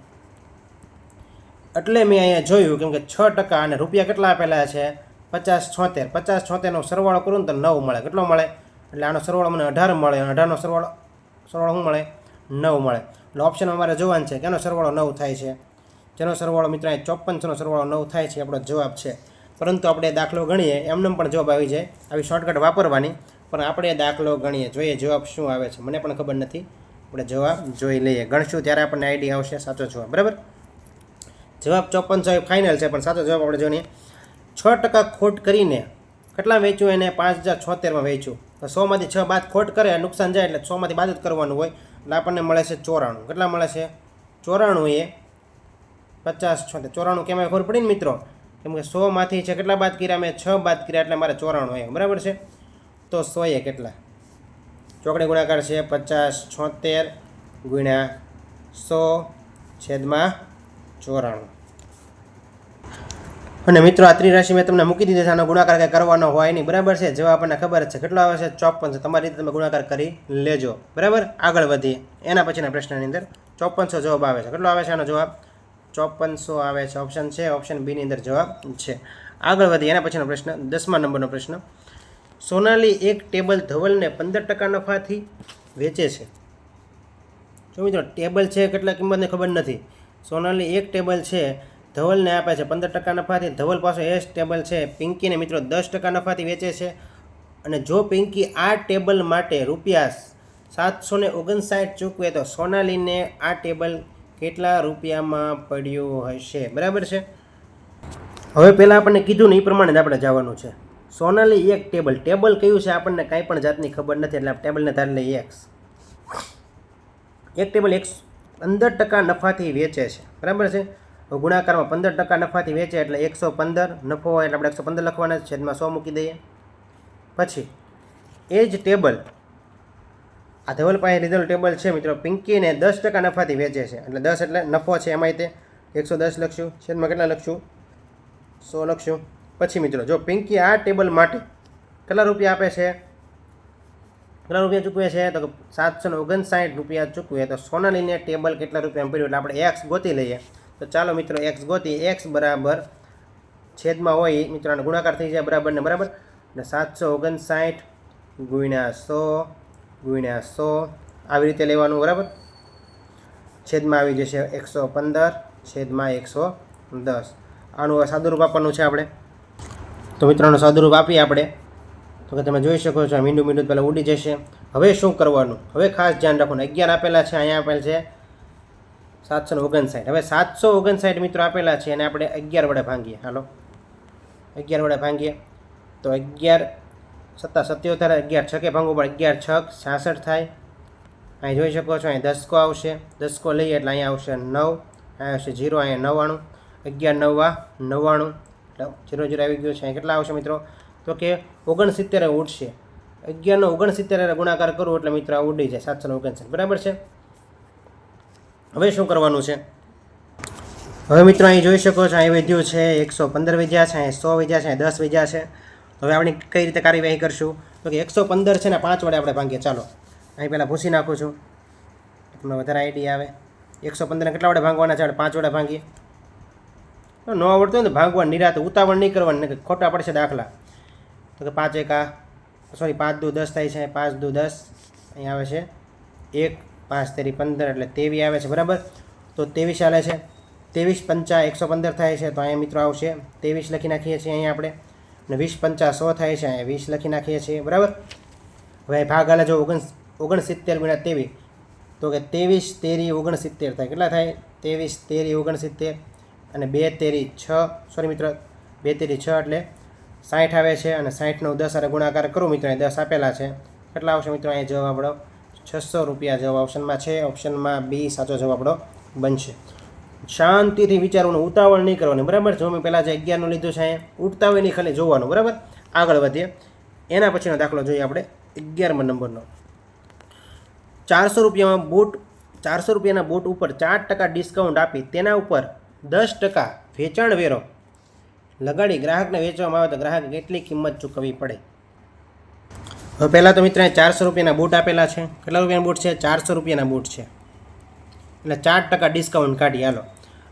એટલે મેં અહીંયા જોયું, કેમ કે 6% અને રૂપિયા કેટલા આપેલા છે? 50 76, 50 76નો સરવાળો કરું ને તો 9 મળે. કેટલો મળે? એટલે આનો સરવાળો મને 18 મળે, 18નો સરવાળો શું મળે? 9 મળે. એટલે ઓપ્શન અમારે જોવાનું છે કેનો સરવાળો 9 થાય છે. જેનો સરવાળો મિત્રો અહીં 54નો સરવાળો 9 થાય છે આપણો જવાબ છે. પરંતુ આપણે દાખલો ગણીએ એમને પણ જવાબ આવી જાય, આવી શોર્ટકટ વાપરવાની. પણ આપણે દાખલો ગણીએ, જોઈએ જવાબ શું આવે છે. મને પણ ખબર નથી, આપણે જવાબ જોઈ લઈએ. ગણશું ત્યારે આપણને આઈડિયા આવશે સાચો જવાબ. બરાબર, જવાબ 54 ફાઇનલ છે, પણ સાચો જવાબ આપણે જોઈએ. 6% ખોટ કરીને કેટલા વેચ્યું? એને 5076માં વેચ્યું. તો 100માંથી 6 બાદ ખોટ કરે, નુકસાન જાય, એટલે 100માંથી બાદ જ કરવાનું હોય. એટલે આપણને મળે છે 94. કેટલા મળે છે? 94 એ 50 76. 94 કેમ ખબર પડી ને મિત્રો? કેમ કે 100માંથી છે કેટલા બાદ કર્યા? મેં 6 બાદ કર્યા, એટલે મારે 94 આવ્યા. બરાબર છે. તો 100 એ કેટલા? ચોકડી ગુણાકાર છે 50 76 ગુણ્યા 100 છેદમાં 94. અને મિત્રો આ ત્રિરાશિ મેં તમને મૂકી દીધી છે, આનો ગુણાકાર કંઈ કરવાનો હોય નહીં. બરાબર છે. જવાબ આપણને ખબર છે કેટલો આવે છે? 54. તમારી રીતે તમે ગુણાકાર કરી લેજો. બરાબર, આગળ વધીએ. એના પછીના પ્રશ્નની અંદર 5400 જવાબ આવે છે. કેટલો આવે છે આનો જવાબ? 5400 આવે છે. ઓપ્શન છે, ઓપ્શન બી ની અંદર જવાબ છે. આગળ વધીએ. એના પછીનો પ્રશ્ન 10મા નંબરનો પ્રશ્ન. સોનાલી એક ટેબલ ધવલને 15% નફાથી વેચે છે. જો મિત્રો ટેબલ છે કેટલા કિંમતની ખબર નથી. સોનાલી એક ટેબલ છે ધવલને આપે છે 15% નફાથી. ધવલ પાસે એ ટેબલ છે પિંકીને મિત્રો 10% નફાથી વેચે છે. અને જો પિંકી આ ટેબલ માટે રૂપિયા 759 ચૂકવે તો સોનાલીને આ ટેબલ કેટલા રૂપિયામાં પડ્યું હશે? બરાબર છે. હવે પહેલાં આપણને કીધું ને એ પ્રમાણે જ આપણે જવાનું છે. સોનાલી એક ટેબલ કયું છે આપણને કાંઈ પણ જાતની ખબર નથી, એટલે ટેબલને ધારી લઈએ એક્સ. એક ટેબલ 15% નફાથી વેચે છે. બરાબર છે. ગુણાકારમાં 15% નફાથી વેચે એટલે 115 નફો હોય એટલે આપણે 115 લખવાના, છેદમાં 100 મૂકી દઈએ. પછી એ જ ટેબલ આ ધવલ પાસે લીધેલું ટેબલ છે મિત્રો પિંકીને 10% નફાથી વેચે છે. એટલે 10 એટલે નફો છે, એમાંય તે 110 લખશું, છેદમાં કેટલા લખશું? 100 લખશું. પછી મિત્રો જો પિંકી આ ટેબલ માટે કેટલા રૂપિયા આપે છે? કેટલા રૂપિયા ચૂકવે છે? તો 759 રૂપિયા ચૂકવે તો સોનાલીને ટેબલ કેટલા રૂપિયામાં પડ્યું? એટલે આપણે એક્સ ગોતી લઈએ. તો ચાલો મિત્રો એક્સ ગોતી. એક્સ બરાબર છેદમાં હોય મિત્રોનો ગુણાકાર થઈ જાય બરાબર ને બરાબર. એટલે 759 ગુણ્યા 100 ગુણ્યા 100 આવી રીતે લેવાનું. બરાબર, છેદમાં આવી જશે 115 છેદમાં 110. આનું સાદુરૂપ આપવાનું છે આપણે. તો મિત્રોનો સાદુરૂપ આપીએ આપણે. તો કે તમે જોઈ શકો છો મીંડું પહેલાં ઉડી જશે. હવે શું કરવાનું? હવે ખાસ ધ્યાન રાખવાનું. 11 આપેલા છે, અહીંયા આપેલ છે 759. હવે 759 મિત્રો આપેલા છે અને આપણે 11 વડે ભાંગીએ. હાલો 11 વડે ભાંગીએ તો 11 7 77, 11 છકે ભાંગવું પડે, 11 છક 66 થાય. અહીં જોઈ શકો છો અહીં દસકો આવશે, દસકો લઈએ એટલે અહીંયા આવશે 9, અહીંયા આવશે 0, અહીંયા 99, 11 9 99, એટલે 0 0 આવી ગયું છે. અહીં કેટલા આવશે મિત્રો? તો કે 69 ઉડશે. 11 નો 69 ગુણાકાર કરું એટલે મિત્રો આ ઉડી જાય 759. બરાબર છે. હવે શું કરવાનું છે? હવે મિત્રો અહીં જોઈ શકો છો અહીં વધ્યું છે 115 વધ્યા છે, અહીં 100 વધ્યા છે, અહીં 10 વધ્યા છે. હવે આપણે કઈ રીતે કાર્યવાહી કરશું? તો કે 115 છે ને 5 વડે આપણે ભાંગીએ. ચાલો અહીં પહેલાં ભૂસી નાખું છું, તમને વધારે આઈડિયા આવે. 115 કેટલા વડે ભાંગવાના છે? આપણે 5 વડે ભાંગીએ. ન આવડતું હોય ને ભાંગવા નિરાતે, ઉતાવળ નહીં કરવાની, ખોટા પડશે દાખલા. તો કે 5 એકા 5 દુ 10 થાય છે, 5 દુ 10, અહીં આવે છે 1, 5 તેરી 15 એટલે 23 આવે છે. બરાબર, તો 23 ચાલે છે. 23 પંચા 115 થાય છે, તો અહીંયા મિત્રો આવશે 23 લખી નાખીએ છીએ અહીંયા આપણે. અને 20 પંચા 100 થાય છે, અહીંયા 20 લખી નાખીએ છીએ. બરાબર, હવે ભાગ હાલે જો 69 ગુણ્યા 23, તો કે 23 તેરી 69 થાય. કેટલા થાય? 23 તેરી 69 અને 2 તેરી 6, સોરી મિત્રો 2 તેરી 6 એટલે 60 આવે છે. અને 60નો 10 સાથે ગુણાકાર કરું મિત્રો, અહીં 10 આપેલા છે. કેટલા આવશે મિત્રો? અહીં જવાબ આપણો 600 રૂપિયા જવાબ ઓપ્શનમાં છે. ઓપ્શનમાં બી સાચો જવાબ આપણો બનશે. શાંતિથી વિચારવાનું, ઉતાવળ નહીં કરવાની. બરાબર, જો મેં પહેલાં જે 11નું લીધું છે અહીંયા ઉઠતા હોય નહીં, ખાલી જોવાનું. બરાબર, આગળ વધીએ. એના પછીનો દાખલો જોઈએ આપણે 11મા નંબરનો. 400 રૂપિયામાં બૂટ, 400 રૂપિયાના બૂટ ઉપર 4% ડિસ્કાઉન્ટ આપી તેના ઉપર 10% વેચાણ વેરો લગાડી ગ્રાહકને વેચવામાં આવે તો ગ્રાહકે કેટલી કિંમત ચૂકવવી પડે? હવે પહેલાં તો મિત્રો 400 રૂપિયાના બૂટ આપેલા છે. કેટલા રૂપિયાના બૂટ છે? 400 રૂપિયાના બૂટ છે. એટલે 4% ડિસ્કાઉન્ટ કાઢી. હાલો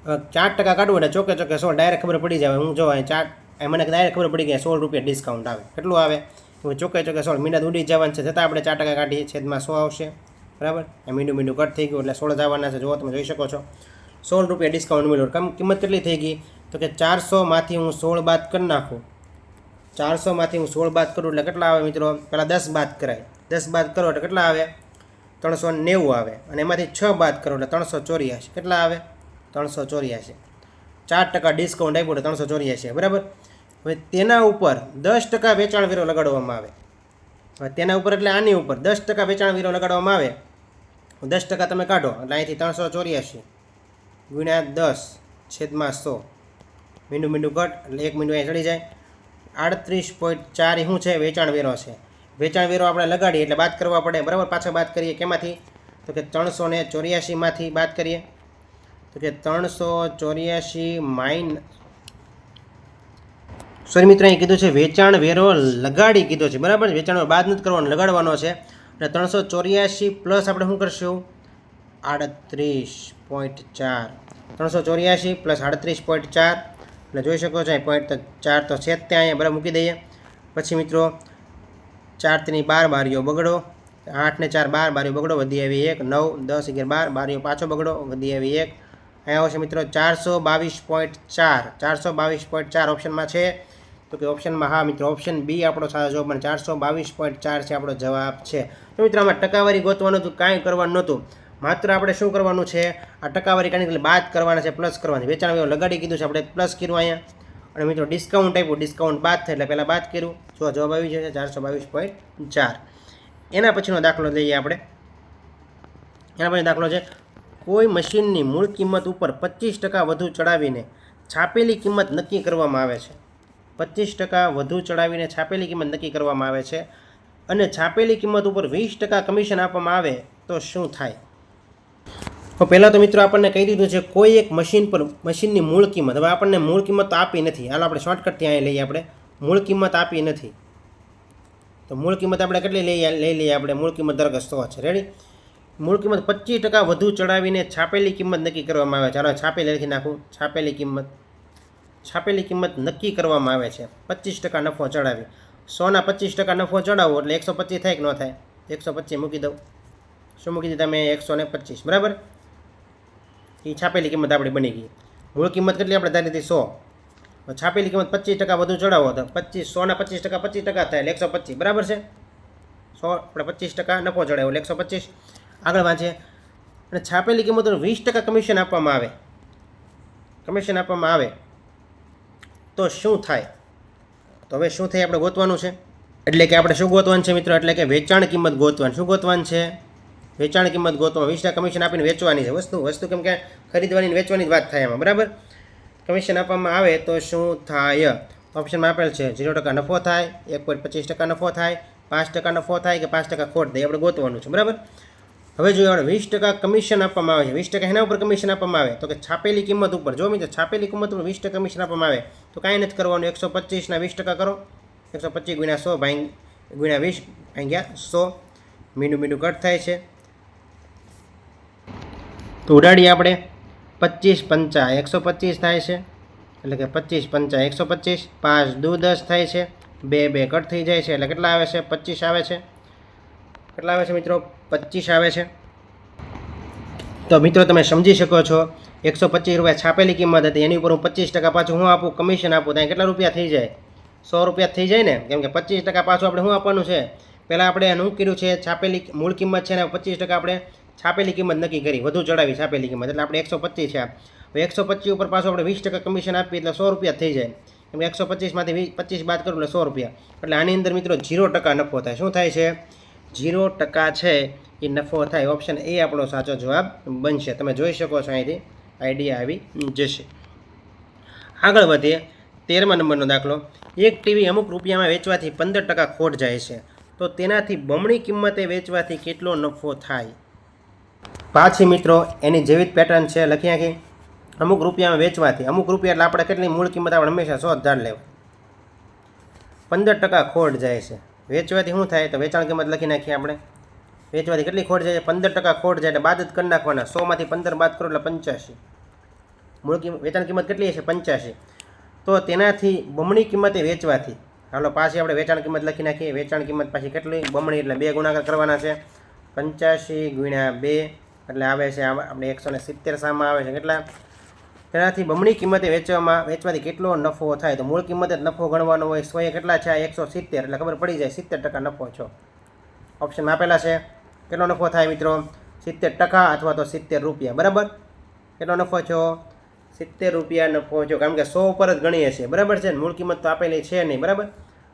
4% કાઢવું એટલે ચોકે ચોકે 100 ડાયરેક્ટ ખબર પડી જાય. હું જો અહીં મને ડાયરેક્ટ ખબર પડી કે 16 રૂપિયા ડિસ્કાઉન્ટ આવે. કેટલું આવે? ચોકે 16 મીંડા ઉડી જવાનું છે, છતાં આપણે 4% કાઢીએ, છેદમાં 100 આવશે. બરાબર, આ મીંડું કટ થઈ ગયું એટલે 16 જવાના છે. જુઓ, તમે જોઈ શકો છો 16 રૂપિયા ડિસ્કાઉન્ટ મળ્યું. કિંમત કેટલી થઈ ગઈ? તો કે 400માંથી હું 16 બાદ કરી નાખું. 400માંથી હું 16 બાદ કરું એટલે કેટલા આવે મિત્રો? પહેલાં 10 બાદ કરાય. 10 બાદ કરો એટલે કેટલા આવે? 390 આવે. અને એમાંથી 6 બાદ કરો એટલે 384. કેટલા આવે? 384. 4% ડિસ્કાઉન્ટ આપ્યું એટલે 384. બરાબર. હવે તેના ઉપર 10% વેચાણ વેરો લગાડવામાં આવે. હવે તેના ઉપર એટલે આની ઉપર 10% વેચાણ વેરો લગાડવામાં આવે. 10% તમે કાઢો એટલે અહીંથી 384 ગુણ્યા 10 છેદમાં 100. મીંડું કટ એટલે 1 મીંડું અહીં ચડી જાય. 38.4 શું છે? વેચાણ વેરો છે. વેચાણ વેરો આપણે લગાડીએ એટલે બાદ કરવા પડે. બરાબર, પાછા બાદ કરીએ. કેમાંથી? તો કે 384માંથી બાદ કરીએ. તો કે 384 સોરી મિત્રો, અહીં કીધું છે વેચાણ વેરો લગાડી કીધો છે. બરાબર, વેચાણ વેરો બાદ નથી કરવાનો, લગાડવાનો છે. એટલે 384 પ્લસ આપણે શું કરશું? 38.4. 384 પ્લસ 38.4 એટલે જોઈ શકો છો અહીં 0.4 તો છે જ ત્યાં, અહીંયા બરાબર મૂકી દઈએ. પછી મિત્રો 4 × 12 બારીઓ બગડો, 8 ને 4 12 બારીઓ બગડો, વધી આવી 1, 9 10 11 12 બારીઓ પાછો બગડો, વધી આવી 1. અહીંયા આવશે મિત્રો 422.4. 422.4 ઓપ્શનમાં છે. તો કે ઓપ્શનમાં હા મિત્રો, ઓપ્શન બી આપણો સાચો જવાબ, પણ 422.4 છે આપણો જવાબ છે. તો મિત્રો આમાં ટકાવારી ગોતવાનું હતું, કાંઈ કરવાનું નહોતું. માત્ર આપણે શું કરવાનું છે? આ ટકાવારી કાઢી એટલે બાદ કરવાના છે, પ્લસ કરવાની. વેચાણ વેરો લગાડી કીધું છે, આપણે પ્લસ કર્યું અહીંયા. અને મિત્રો ડિસ્કાઉન્ટ આપ્યું, ડિસ્કાઉન્ટ બાદ થાય એટલે પહેલાં બાદ કર્યું. જો જવાબ આવી જશે 422.4. એના પછીનો દાખલો લઈએ આપણે. એના પછી દાખલો છે, કોઈ મશીનની મૂળ કિંમત ઉપર 25% વધુ ચડાવીને છાપેલી કિંમત નક્કી કરવામાં આવે છે. 25% વધુ ચડાવીને છાપેલી કિંમત નક્કી કરવામાં આવે છે અને છાપેલી કિંમત ઉપર 20% કમિશન આપવામાં આવે તો શું થાય? તો પહેલાં તો મિત્રો આપણને કહી દીધું છે કોઈ એક મશીન પર મશીનની મૂળ કિંમત. હવે આપણને મૂળ કિંમત તો આપી નથી. હાલ આપણે શોર્ટકટથી અહીં લઈએ. આપણે મૂળ કિંમત આપી નથી, તો મૂળ કિંમત આપણે કેટલી લઈ લઈએ? આપણે મૂળ કિંમત ધારો કે 100 છે. રેડી? મૂળ કિંમત 25% વધુ ચડાવીને છાપેલી કિંમત નક્કી કરવામાં આવે છે. ચાલો છાપેલી લખી નાખું. છાપેલી કિંમત નક્કી કરવામાં આવે છે 25% નફો ચડાવી. 100ના 25% નફો ચડાવો એટલે 125 થાય કે ન થાય? 125 મૂકી દઉં. શું મૂકી દીધા મેં? 125. બરાબર, એ છાપેલી કિંમત આપણી બની ગઈ. મૂળ કિંમત કેટલી આપણે ધારી હતી? 100. છાપેલી કિંમત 25% વધુ ચડાવો તો 100ના 25% 25% થાય એટલે 125. બરાબર છે? 100 આપણે 25% નફો ચડાવ્યો એટલે 125. આગળ વાંચીએ. અને છાપેલી કિંમત 20% કમિશન આપવામાં આવે. કમિશન આપવામાં આવે તો શું થાય? તો હવે શું થાય આપણે ગોતવાનું છે. એટલે કે આપણે શું ગોતવાનું છે મિત્રો? એટલે કે વેચાણ કિંમત ગોતવાની. શું ગોતવાનું છે? વેચાણ કિંમત ગોતવા. 20% કમિશન આપીને વેચવાની છે વસ્તુ કેમ કે ખરીદવાની ને વેચવાની જ વાત થાય એમાં. બરાબર, કમિશન આપવામાં આવે તો શું થાય? ઓપ્શનમાં આપેલ છે 0% નફો થાય, 1.25% નફો થાય, 5% નફો થાય કે 5% ખોટ થાય. આપણે ગોતવાનું છે. બરાબર, હવે જોઈએ આપણે 20% કમિશન આપવામાં આવે છે. 20% એના ઉપર કમિશન આપવામાં આવે તો કે છાપેલી કિંમત ઉપર. જો મિત્રો છાપેલી કિંમત ઉપર 20% કમિશન આપવામાં આવે તો કાંઈ નથી કરવાનું. 125ના 20% કરો. 125 ગુણ્યા 100 ગુણ્યા 20 ભાગ્યા 100. મીંડું કટ થાય છે. તો ઉડાડીએ આપણે. 25 5 125 થાય છે. એટલે કે 25 5 125. 5 દુ 10 થાય છે. 2 કટ થઈ જાય છે એટલે કેટલા આવે છે? 25 આવે છે. કેટલા આવે છે મિત્રો? 25 આવે છે. તો મિત્રો તમે સમજી શકો છો 125 રૂપિયા છાપેલી કિંમત હતી, એની ઉપર હું 25% પાછું હું આપું, કમિશન આપું, ત્યાં કેટલા રૂપિયા થઈ જાય? 100 રૂપિયા થઈ જાય ને. કેમ કે 25% પાછું આપણે શું આપવાનું છે? પહેલાં આપણે શું કર્યું છે? છાપેલી મૂળ કિંમત છે ને 25% આપણે છાપેલી કિંમત નક્કી કરી, વધુ ચડાવી છાપેલી કિંમત, એટલે આપણે 125 છે. હવે 125 ઉપર પાછું આપણે 20% કમિશન આપીએ એટલે 100 રૂપિયા થઈ જાય. કેમ કે 125માંથી 25 બાદ કરું એટલે 100 રૂપિયા. એટલે આની અંદર મિત્રો 0% નફો થાય. શું થાય છે? 0% છે એ નફો થાય. ઓપ્શન એ આપણો સાચો જવાબ બનશે. તમે જોઈ શકો છો અહીંથી આઈડિયા આવી જશે. આગળ વધીએ. 13મા નંબરનો દાખલો. એક ટીવી અમુક રૂપિયામાં વેચવાથી 15% ખોટ જાય છે તો તેનાથી બમણી કિંમતે વેચવાથી કેટલો નફો થાય? પાછી મિત્રો એની જેવી જ પેટર્ન છે, લખી નાખી. અમુક રૂપિયામાં વેચવાથી, અમુક રૂપિયા એટલે આપણે કેટલી મૂળ કિંમત આપણે હંમેશા 100 ધાર લેવા. 15% ખોટ જાય છે. વેચવાથી શું થાય? તો વેચાણ કિંમત લખી નાખીએ આપણે. વેચવાથી કેટલી ખોટ જાય? 15% ખોટ જાય એટલે બાદ જ કરી નાખવાના. 100માંથી 15 બાદ કરો એટલે 85. મૂળ કિંમત વેચાણ કિંમત કેટલી હશે? 85. તો તેનાથી બમણી કિંમતે વેચવાથી, હાલો પાછી આપણે વેચાણ કિંમત લખી નાખીએ. વેચાણ કિંમત પાછી કેટલી? બમણી, એટલે 2 ગુણાકાર કરવાના છે. 85 ગુણ્યા 2 એટલે આવે છે આપણે 170 સામા આવે છે. કેટલા? તેનાથી બમણી કિંમતે વેચવાથી કેટલો નફો થાય? તો મૂળ કિંમતે નફો ગણવાનો હોય. 100 એ કેટલા છે? 170, એટલે ખબર પડી જાય 70% નફો છો. ઓપ્શનમાં આપેલા છે. કેટલો નફો થાય મિત્રો? 70% અથવા તો 70 રૂપિયા. બરાબર? કેટલો નફો છો? 70 રૂપિયા નફો છો, કારણ કે 100 ઉપર જ ગણીએ છીએ. બરાબર છે? મૂળ કિંમત તો આપેલી છે નહીં. બરાબર?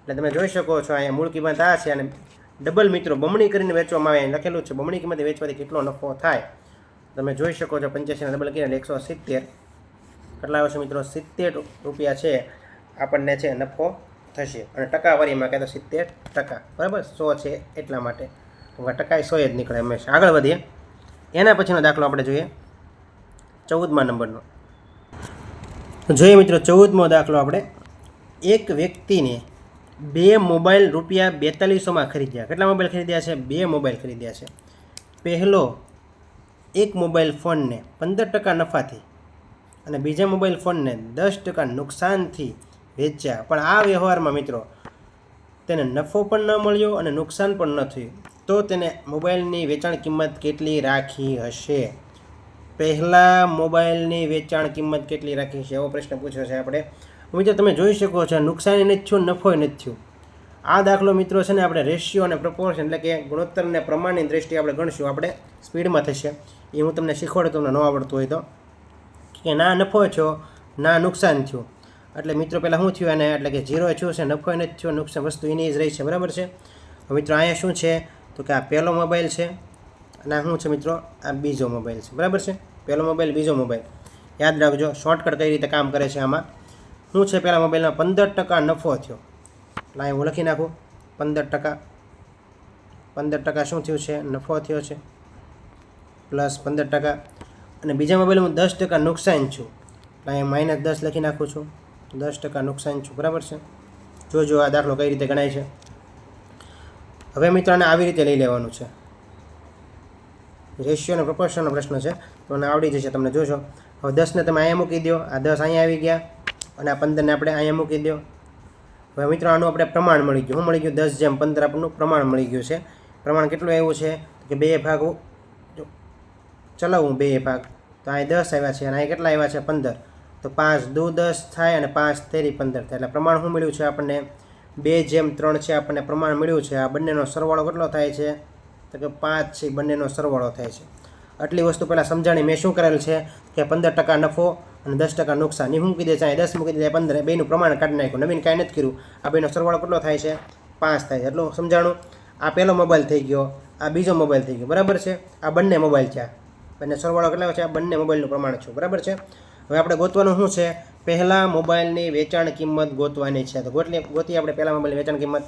એટલે તમે જોઈ શકો છો અહીંયા મૂળ કિંમત આ છે, અને ડબલ મિત્રો બમણી કરીને વેચવામાં આવે. લખેલું છે બમણી કિંમતે વેચવાથી કેટલો નફો થાય. તમે જોઈ શકો છો 85 ડબલ કરીને 170 કેટલા આવશે મિત્રો? 70 રૂપિયા છે આપણને છે નફો થશે. અને ટકાવારીમાં કહે તો 70%. બરાબર? 100 છે એટલા માટે ટકા 100 જ નીકળે હંમેશા. આગળ વધીએ. એના પછીનો દાખલો આપણે જોઈએ 14મા નંબરનો. જોઈએ મિત્રો 14મો દાખલો આપણે. એક વ્યક્તિને 2 મોબાઈલ રૂપિયા 4200માં ખરીદ્યા. કેટલા મોબાઈલ ખરીદ્યા છે? 2 મોબાઈલ ખરીદ્યા છે. પહેલો એક મોબાઈલ ફોનને 15% નફાથી અને બીજા મોબાઈલ ફોનને 10% નુકસાનથી વેચ્યા. પણ આ વ્યવહારમાં મિત્રો તેને નફો પણ ન મળ્યો અને નુકસાન પણ ન થયું. તો તેને મોબાઈલની વેચાણ કિંમત કેટલી રાખી હશે? પહેલા મોબાઈલની વેચાણ કિંમત કેટલી રાખી છે એવો પ્રશ્ન પૂછ્યો છે આપણે. મિત્રો તમે જોઈ શકો છો નુકસાની નથી થયું, નફો નથી થયું. આ દાખલો મિત્રો છે ને આપણે રેશિયો અને પ્રપોર્શન એટલે કે ગુણોત્તર અને પ્રમાણની દ્રષ્ટિએ આપણે ગણશું. આપણે સ્પીડમાં થશે એ હું તમને શીખવાડું, તમને ન આવડતું હોય તો, કે ના નફો થયો ના નુકસાન થયું. એટલે મિત્રો પહેલાં શું થયું એને, એટલે કે 0 થયું છે, નફો નથી થયો, નુકસાન વસ્તુ એની જ રહી છે. બરાબર છે? મિત્રો અહીંયા શું છે તો કે આ પહેલો મોબાઈલ છે અને આ શું છે મિત્રો? આ બીજો મોબાઈલ છે. બરાબર છે? પહેલો મોબાઈલ બીજો મોબાઈલ. યાદ રાખજો શોર્ટકટ કઈ રીતે કામ કરે છે આમાં. શું છે પહેલા મોબાઈલમાં 15% નફો થયો. એટલે અહીં હું લખી નાખું 15%. 15% શું થયું છે? નફો થયો છે પ્લસ 15%. અને બીજા મોબાઈલમાં 10% નુકસાન છું. એટલે અહીં -10 લખી નાખું છું. 10% નુકસાન છું. બરાબર છે? જોજો આ દાખલો કઈ રીતે ગણાય છે. હવે મિત્રોને આવી રીતે લઈ લેવાનું છે. રેશિયો અને પ્રપોર્શનનો પ્રશ્ન છે તો મને આવડી જશે, તમને જોજો. હવે 10ને તમે અહીંયા મૂકી દો, આ 10 અહીંયા આવી ગયા અને આ 15ને આપણે અહીંયા મૂકી દો. હવે મિત્રો આનું આપણે પ્રમાણ મળી ગયું. શું મળી ગયું? 10/15 આપણનું પ્રમાણ મળી ગયું છે. પ્રમાણ કેટલું આવ્યું છે કે 2 ભાગ ચલાવું, 2 ભાગ તો અહીં 10 આવ્યા છે અને અહીં કેટલા આવ્યા છે? 15. તો 5 દુ 10 થાય અને 5 તેરી 15 થાય. એટલે પ્રમાણ શું મળ્યું છે આપણને? 2/3 છે આપણને પ્રમાણ મળ્યું છે. આ બંનેનો સરવાળો કેટલો થાય છે? તો કે 5 છે. બંનેનો સરવાળો થાય છે. આટલી વસ્તુ પહેલાં સમજાણી. મેં શું કરેલ છે કે 15% નફો અને 10% નુકસાન. એ મૂકી દે છે, 10 મૂકી દે, 15, બેનું પ્રમાણ કાઢી નાખ્યું. નવીન કાંઈ નથી કર્યું. આ બેનો સરવાળો કેટલો થાય છે? 5 થાય છે. એટલું સમજાણું. આ પહેલો મોબાઈલ થઈ ગયો, આ બીજો મોબાઈલ થઈ ગયો. બરાબર છે? આ બંને મોબાઈલ છે. બંને સરવાળો કેટલા છે? આ બંને મોબાઈલનું પ્રમાણ છે. બરાબર છે? હવે આપણે ગોતવાનું શું છે? પહેલા મોબાઈલની વેચાણ કિંમત ગોતવાની છે. તો ગોતીએ આપણે પહેલા મોબાઈલની વેચાણ કિંમત.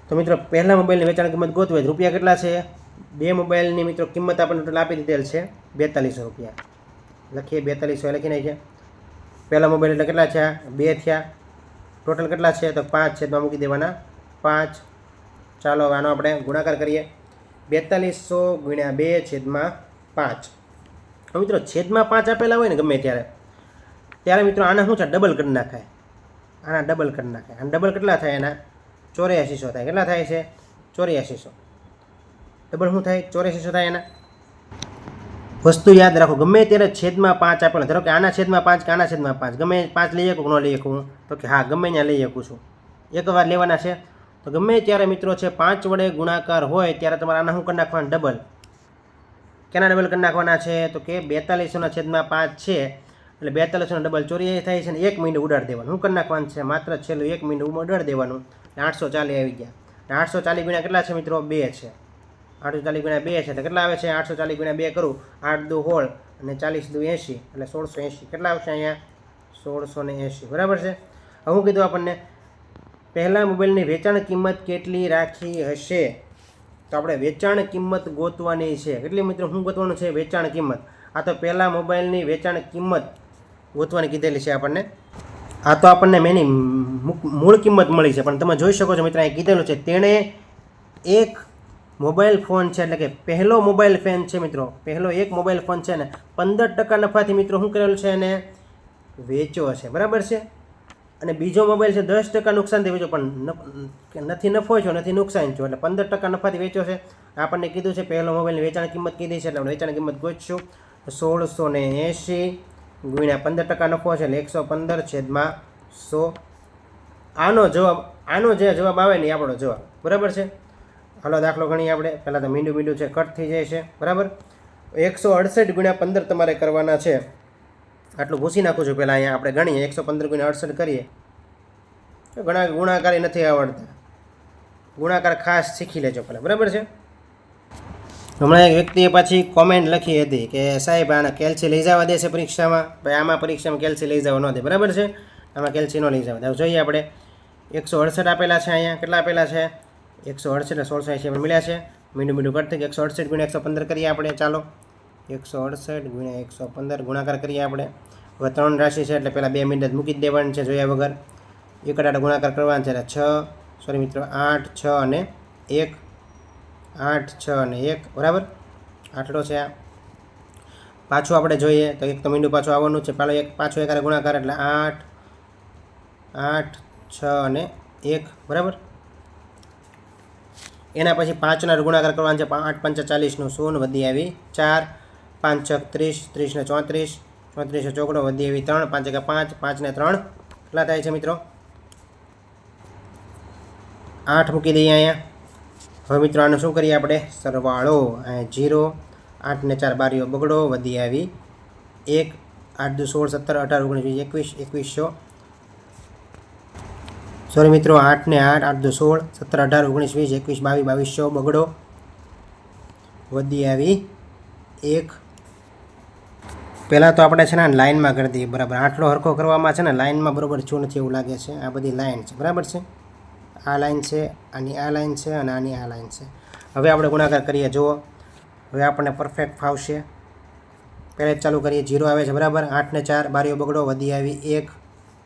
તો મિત્રો પહેલા મોબાઈલની વેચાણ કિંમત ગોતવી હોય રૂપિયા કેટલા છે? 2 મોબાઈલની મિત્રો કિંમત આપણને ટોટલ આપી દીધેલ છે 4200 રૂપિયા. લખીએ 4200 લખી નાખીએ. પહેલા મોબાઈલ એટલે કેટલા થયા? 2 થયા. ટોટલ કેટલા છે? તો 5 છે. તો મૂકી દેવાના 5. ચાલો આનો આપણે ગુણાકાર કરીએ. 4200 ગુણ્યા 2/5. મિત્રો છેદમાં 5 આપેલા હોય ને ગમે ત્યારે મિત્રો આના શું છે? ડબલ કરી નાખાય. આના ડબલ કરી નાખાય. આના ડબલ કેટલા થાય? એના 8400 થાય. કેટલા થાય છે? 8400. ડબલ શું થાય? 8400 થાય. એના વસ્તુ યાદ રાખો, ગમે ત્યારે છેદમાં 5 આપેલા, ધારો કે આના છેદમાં 5 કે આના છેદમાં 5, ગમે 5 લઈ શકું ન લઈ શકું? તો કે હા, ગમે ત્યાં લઈ શકું છું. એક વાર લેવાના છે. તો ગમે ત્યારે મિત્રો છે 5 વડે ગુણાકાર હોય ત્યારે તમારે આના શું કરી નાખવાના? ડબલ. કેના ડબલ કરી નાખવાના છે? તો કે 4200 છેદમાં 5 છે એટલે 4200 ડબલ 84 થાય છે ને 1 મિનિટ ઉડાડી દેવાનું. શું કરી નાખવાનું છે? માત્ર છેલ્લું 1 મિનિટ ઉડાડી દેવાનું. 840 આવી ગયા. 840 ગુણ્યા કેટલા છે મિત્રો? 2 છે. 840 ગુણ્યા 2 છે તો કેટલા આવે છે? 840 ગુણ્યા 2 કરું, 8 દુ 16 અને 40 દુ 80 એટલે 1680. કેટલા આવશે અહીંયા? 1680. બરાબર છે? હવે હું કીધું આપણને પહેલા મોબાઈલની વેચાણ કિંમત કેટલી રાખી હશે? તો આપણે વેચાણ કિંમત ગોતવાની છે. કેટલી મિત્રો? શું ગોતવાનું છે? વેચાણ કિંમત. આ તો પહેલા મોબાઈલની વેચાણ કિંમત ગોતવાની કીધેલી છે આપણને. આ તો આપણને મેની મૂળ કિંમત મળી છે, પણ તમે જોઈ શકો છો મિત્રો અહીં કીધેલું છે તેણે એક મોબાઈલ ફોન છે, એટલે કે પહેલો મોબાઈલ ફોન છે મિત્રો, પહેલો એક મોબાઈલ ફોન છે ને 15% નફાથી મિત્રો શું કરેલું છે? એને વેચ્યો છે. બરાબર છે? અને બીજો મોબાઈલ છે 10% નુકસાનથી વેચો, પણ નથી નફો છો નથી નુકસાન છો, એટલે 15% નફાથી વેચ્યો છે. આપણને કીધું છે પહેલો મોબાઈલની વેચાણ કિંમત કીધી છે, એટલે આપણે વેચાણ કિંમત ગોતશું. 1680 ગુણ્યા 15% નફો છે એટલે 115/100. આનો જે જવાબ આવે ને એ આપણો જવાબ, બરાબર છે. હાલો દાખલો ગણીએ આપણે. પહેલાં તો મીંડું છે કટ થઈ જાય છે, બરાબર. 168 ગુણ્યા 15 તમારે કરવાના છે. આટલું ભૂસી નાખું છું પહેલાં. અહીંયા આપણે ગણીએ 115 ગુણ્યા 68 કરીએ. ઘણા ગુણાકારી નથી આવડતા, ગુણાકાર ખાસ શીખી લેજો પહેલાં, બરાબર છે. હમણાં એક વ્યક્તિએ પાછી કોમેન્ટ લખી હતી કે સાહેબ આને કેલ્સી લઈ જવા દેશે પરીક્ષામાં. ભાઈ આમાં પરીક્ષામાં કેલ્સી લઈ જવા ન દે, બરાબર છે. આમાં કેલ્સી ન લઈ જવા દે. જોઈએ આપણે 168 આપેલા છે. અહીંયા કેટલા આપેલા છે? 168 એટલે 1680 મળ્યા છે. મીંડું કટ થઈ ગયું. 168 ગુણ્યા 115 કરીએ આપણે. ચાલો 168 ગુણ્યા 115 ગુણાકાર કરીએ આપણે. હવે 3 રાશિ છે એટલે પહેલાં 2 મિનિટ મૂકી જ દેવાની છે જોયા વગર. એક અડાડો ગુણાકાર કરવાનો છે એટલે 8 6 અને 1, 8 6 અને 1, બરાબર. આટલો છે આ. પાછું આપણે જોઈએ તો એક તો મીંડું પાછું આવવાનું છે. પાછો એક ગુણાકાર એટલે 8 6 અને 1, બરાબર. એના પછી 5ના ગુણાકાર કરવાનો છે. 8 5 40નું 0 વધી આવી 4, 5 6 30, 30 ને 34, 34 ચોકડો વધી આવી 3, 5 1 5, 5 ને 3 કેટલા થાય છે મિત્રો? 8 મૂકી દઈએ અહીંયા. હવે મિત્રો આનું શું કરીએ આપણે? સરવાળો. 0, 8 ને 4 બારીઓ બગડો વધી આવી 1, 8 2 16 17 18 19 20 2100. સોરી મિત્રો, 8 ને 8, 8 2 16 17 18 19 20 21 22 2200 બગડો વધી આવી 1. પહેલાં તો આપણે છે ને લાઇનમાં કરી દઈએ, બરાબર. આટલો હરખો કરવામાં છે ને લાઇનમાં બરાબર શું નથી એવું લાગે છે. આ બધી લાઇન છે, બરાબર છે. આ લાઇન છે, આની આ લાઇન છે અને આની આ લાઇન છે. હવે આપણે ગુણાકાર કરીએ. જુઓ હવે આપણને પરફેક્ટ ફાવશે. પહેલાં જ ચાલુ કરીએ. 0 આવે છે, બરાબર. 8 ને 4 બારીઓ બગડો વધી આવી 1,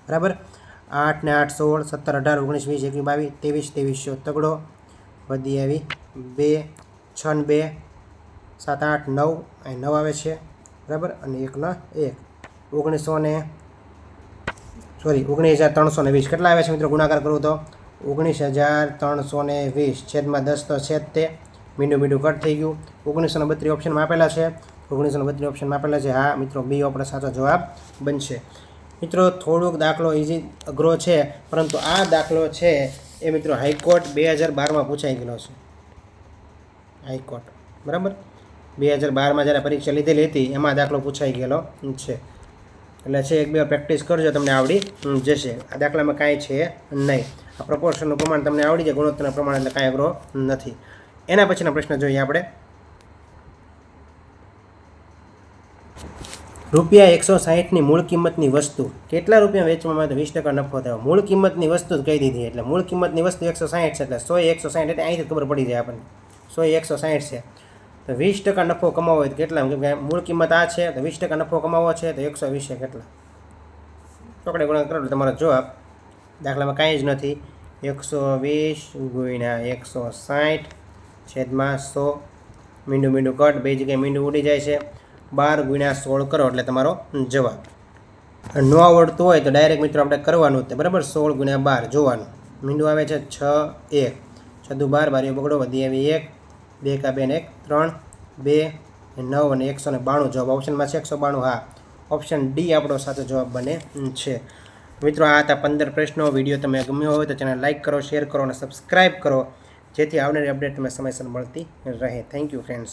બરાબર. 8 ને 8 16 17 18 19 20 21 22 23 2300 તગડો વધી આવી 2, 6 ને 2 7 8 9, અહીં 9 આવે છે, બરાબર. અને 1 ને 1 19,320 કેટલા આવે છે મિત્રો? ગુણાકાર કરું તો 19,320 છેદમાં 10 તો છે જ તે. મીંડું કટ થઈ ગયું. 1932 ઓપ્શનમાં આપેલા છે. 1932 ઓપ્શનમાં આપેલા છે. હા મિત્રો, બી આપણો સાચો જવાબ બનશે. મિત્રો થોડોક દાખલો ઇઝી અઘરો છે, પરંતુ આ દાખલો છે એ મિત્રો હાઈકોર્ટ 2012માં પૂછાઈ ગયેલો છે. હાઈકોર્ટ, બરાબર. 2012માં જ્યારે પરીક્ષા લીધેલી હતી એમાં દાખલો પૂછાઈ ગયેલો છે. એટલે છે 1-2 વાર પ્રેક્ટિસ કરજો, તમને આવડી જશે. આ દાખલામાં કાંઈ છે નહીં. આ પ્રપોર્શનનું પ્રમાણ તમને આવડી જાય, ગુણોત્તરના પ્રમાણ, એટલે કાંઈ અઘરો નથી. એના પછીનો પ્રશ્ન જોઈએ આપણે. ₹160ની મૂળ કિંમતની વસ્તુ કેટલા રૂપિયા વેચવામાં આવે તો 20% નફો થયો? મૂળ કિંમતની વસ્તુ જ કહી દીધી, એટલે મૂળ કિંમતની વસ્તુ 160 છે, એટલે 100 160 એટલે અહીંથી ખબર પડી જાય આપણને. 100 160 છે તો 20% નફો કમાવો હોય તો કેટલા? કેમ કે મૂળ કિંમત આ છે તો 20% નફો કમાવો છે તો 120 છે. કેટલા? ચોકડે ગુણાકાર કરો તમારો જવાબ. દાખલામાં કાંઈ જ નથી. 120 ગુણ્યા 160 છેદમાં 100. મીંડું કટ, બે જગ્યાએ મીંડું ઉડી જાય છે. 12 ગુણ્યા 16 કરો એટલે તમારો જવાબ. ન આવડતું હોય તો ડાયરેક્ટ મિત્રો આપણે કરવાનું જ, બરાબર. 16 ગુણ્યા 12 જોવાનું. મીંડું આવે છે 6 1, 6 12 બારીઓ બગડો વધી આવી 1, 2 કા 2 ને 1 3, 2 9 અને 192 જવાબ ઓપ્શનમાં છે. 192, હા, ઓપ્શન ડી આપણો સાચો જવાબ બને છે. મિત્રો આ હતા 15 પ્રશ્નો. વિડીયો તમે ગમ્યો હોય તો ચેનલ લાઇક કરો, શેર કરો અને સબસ્ક્રાઈબ કરો, જેથી આવનારી અપડેટ તમે સમયસર મળતી રહે. Thank you friends.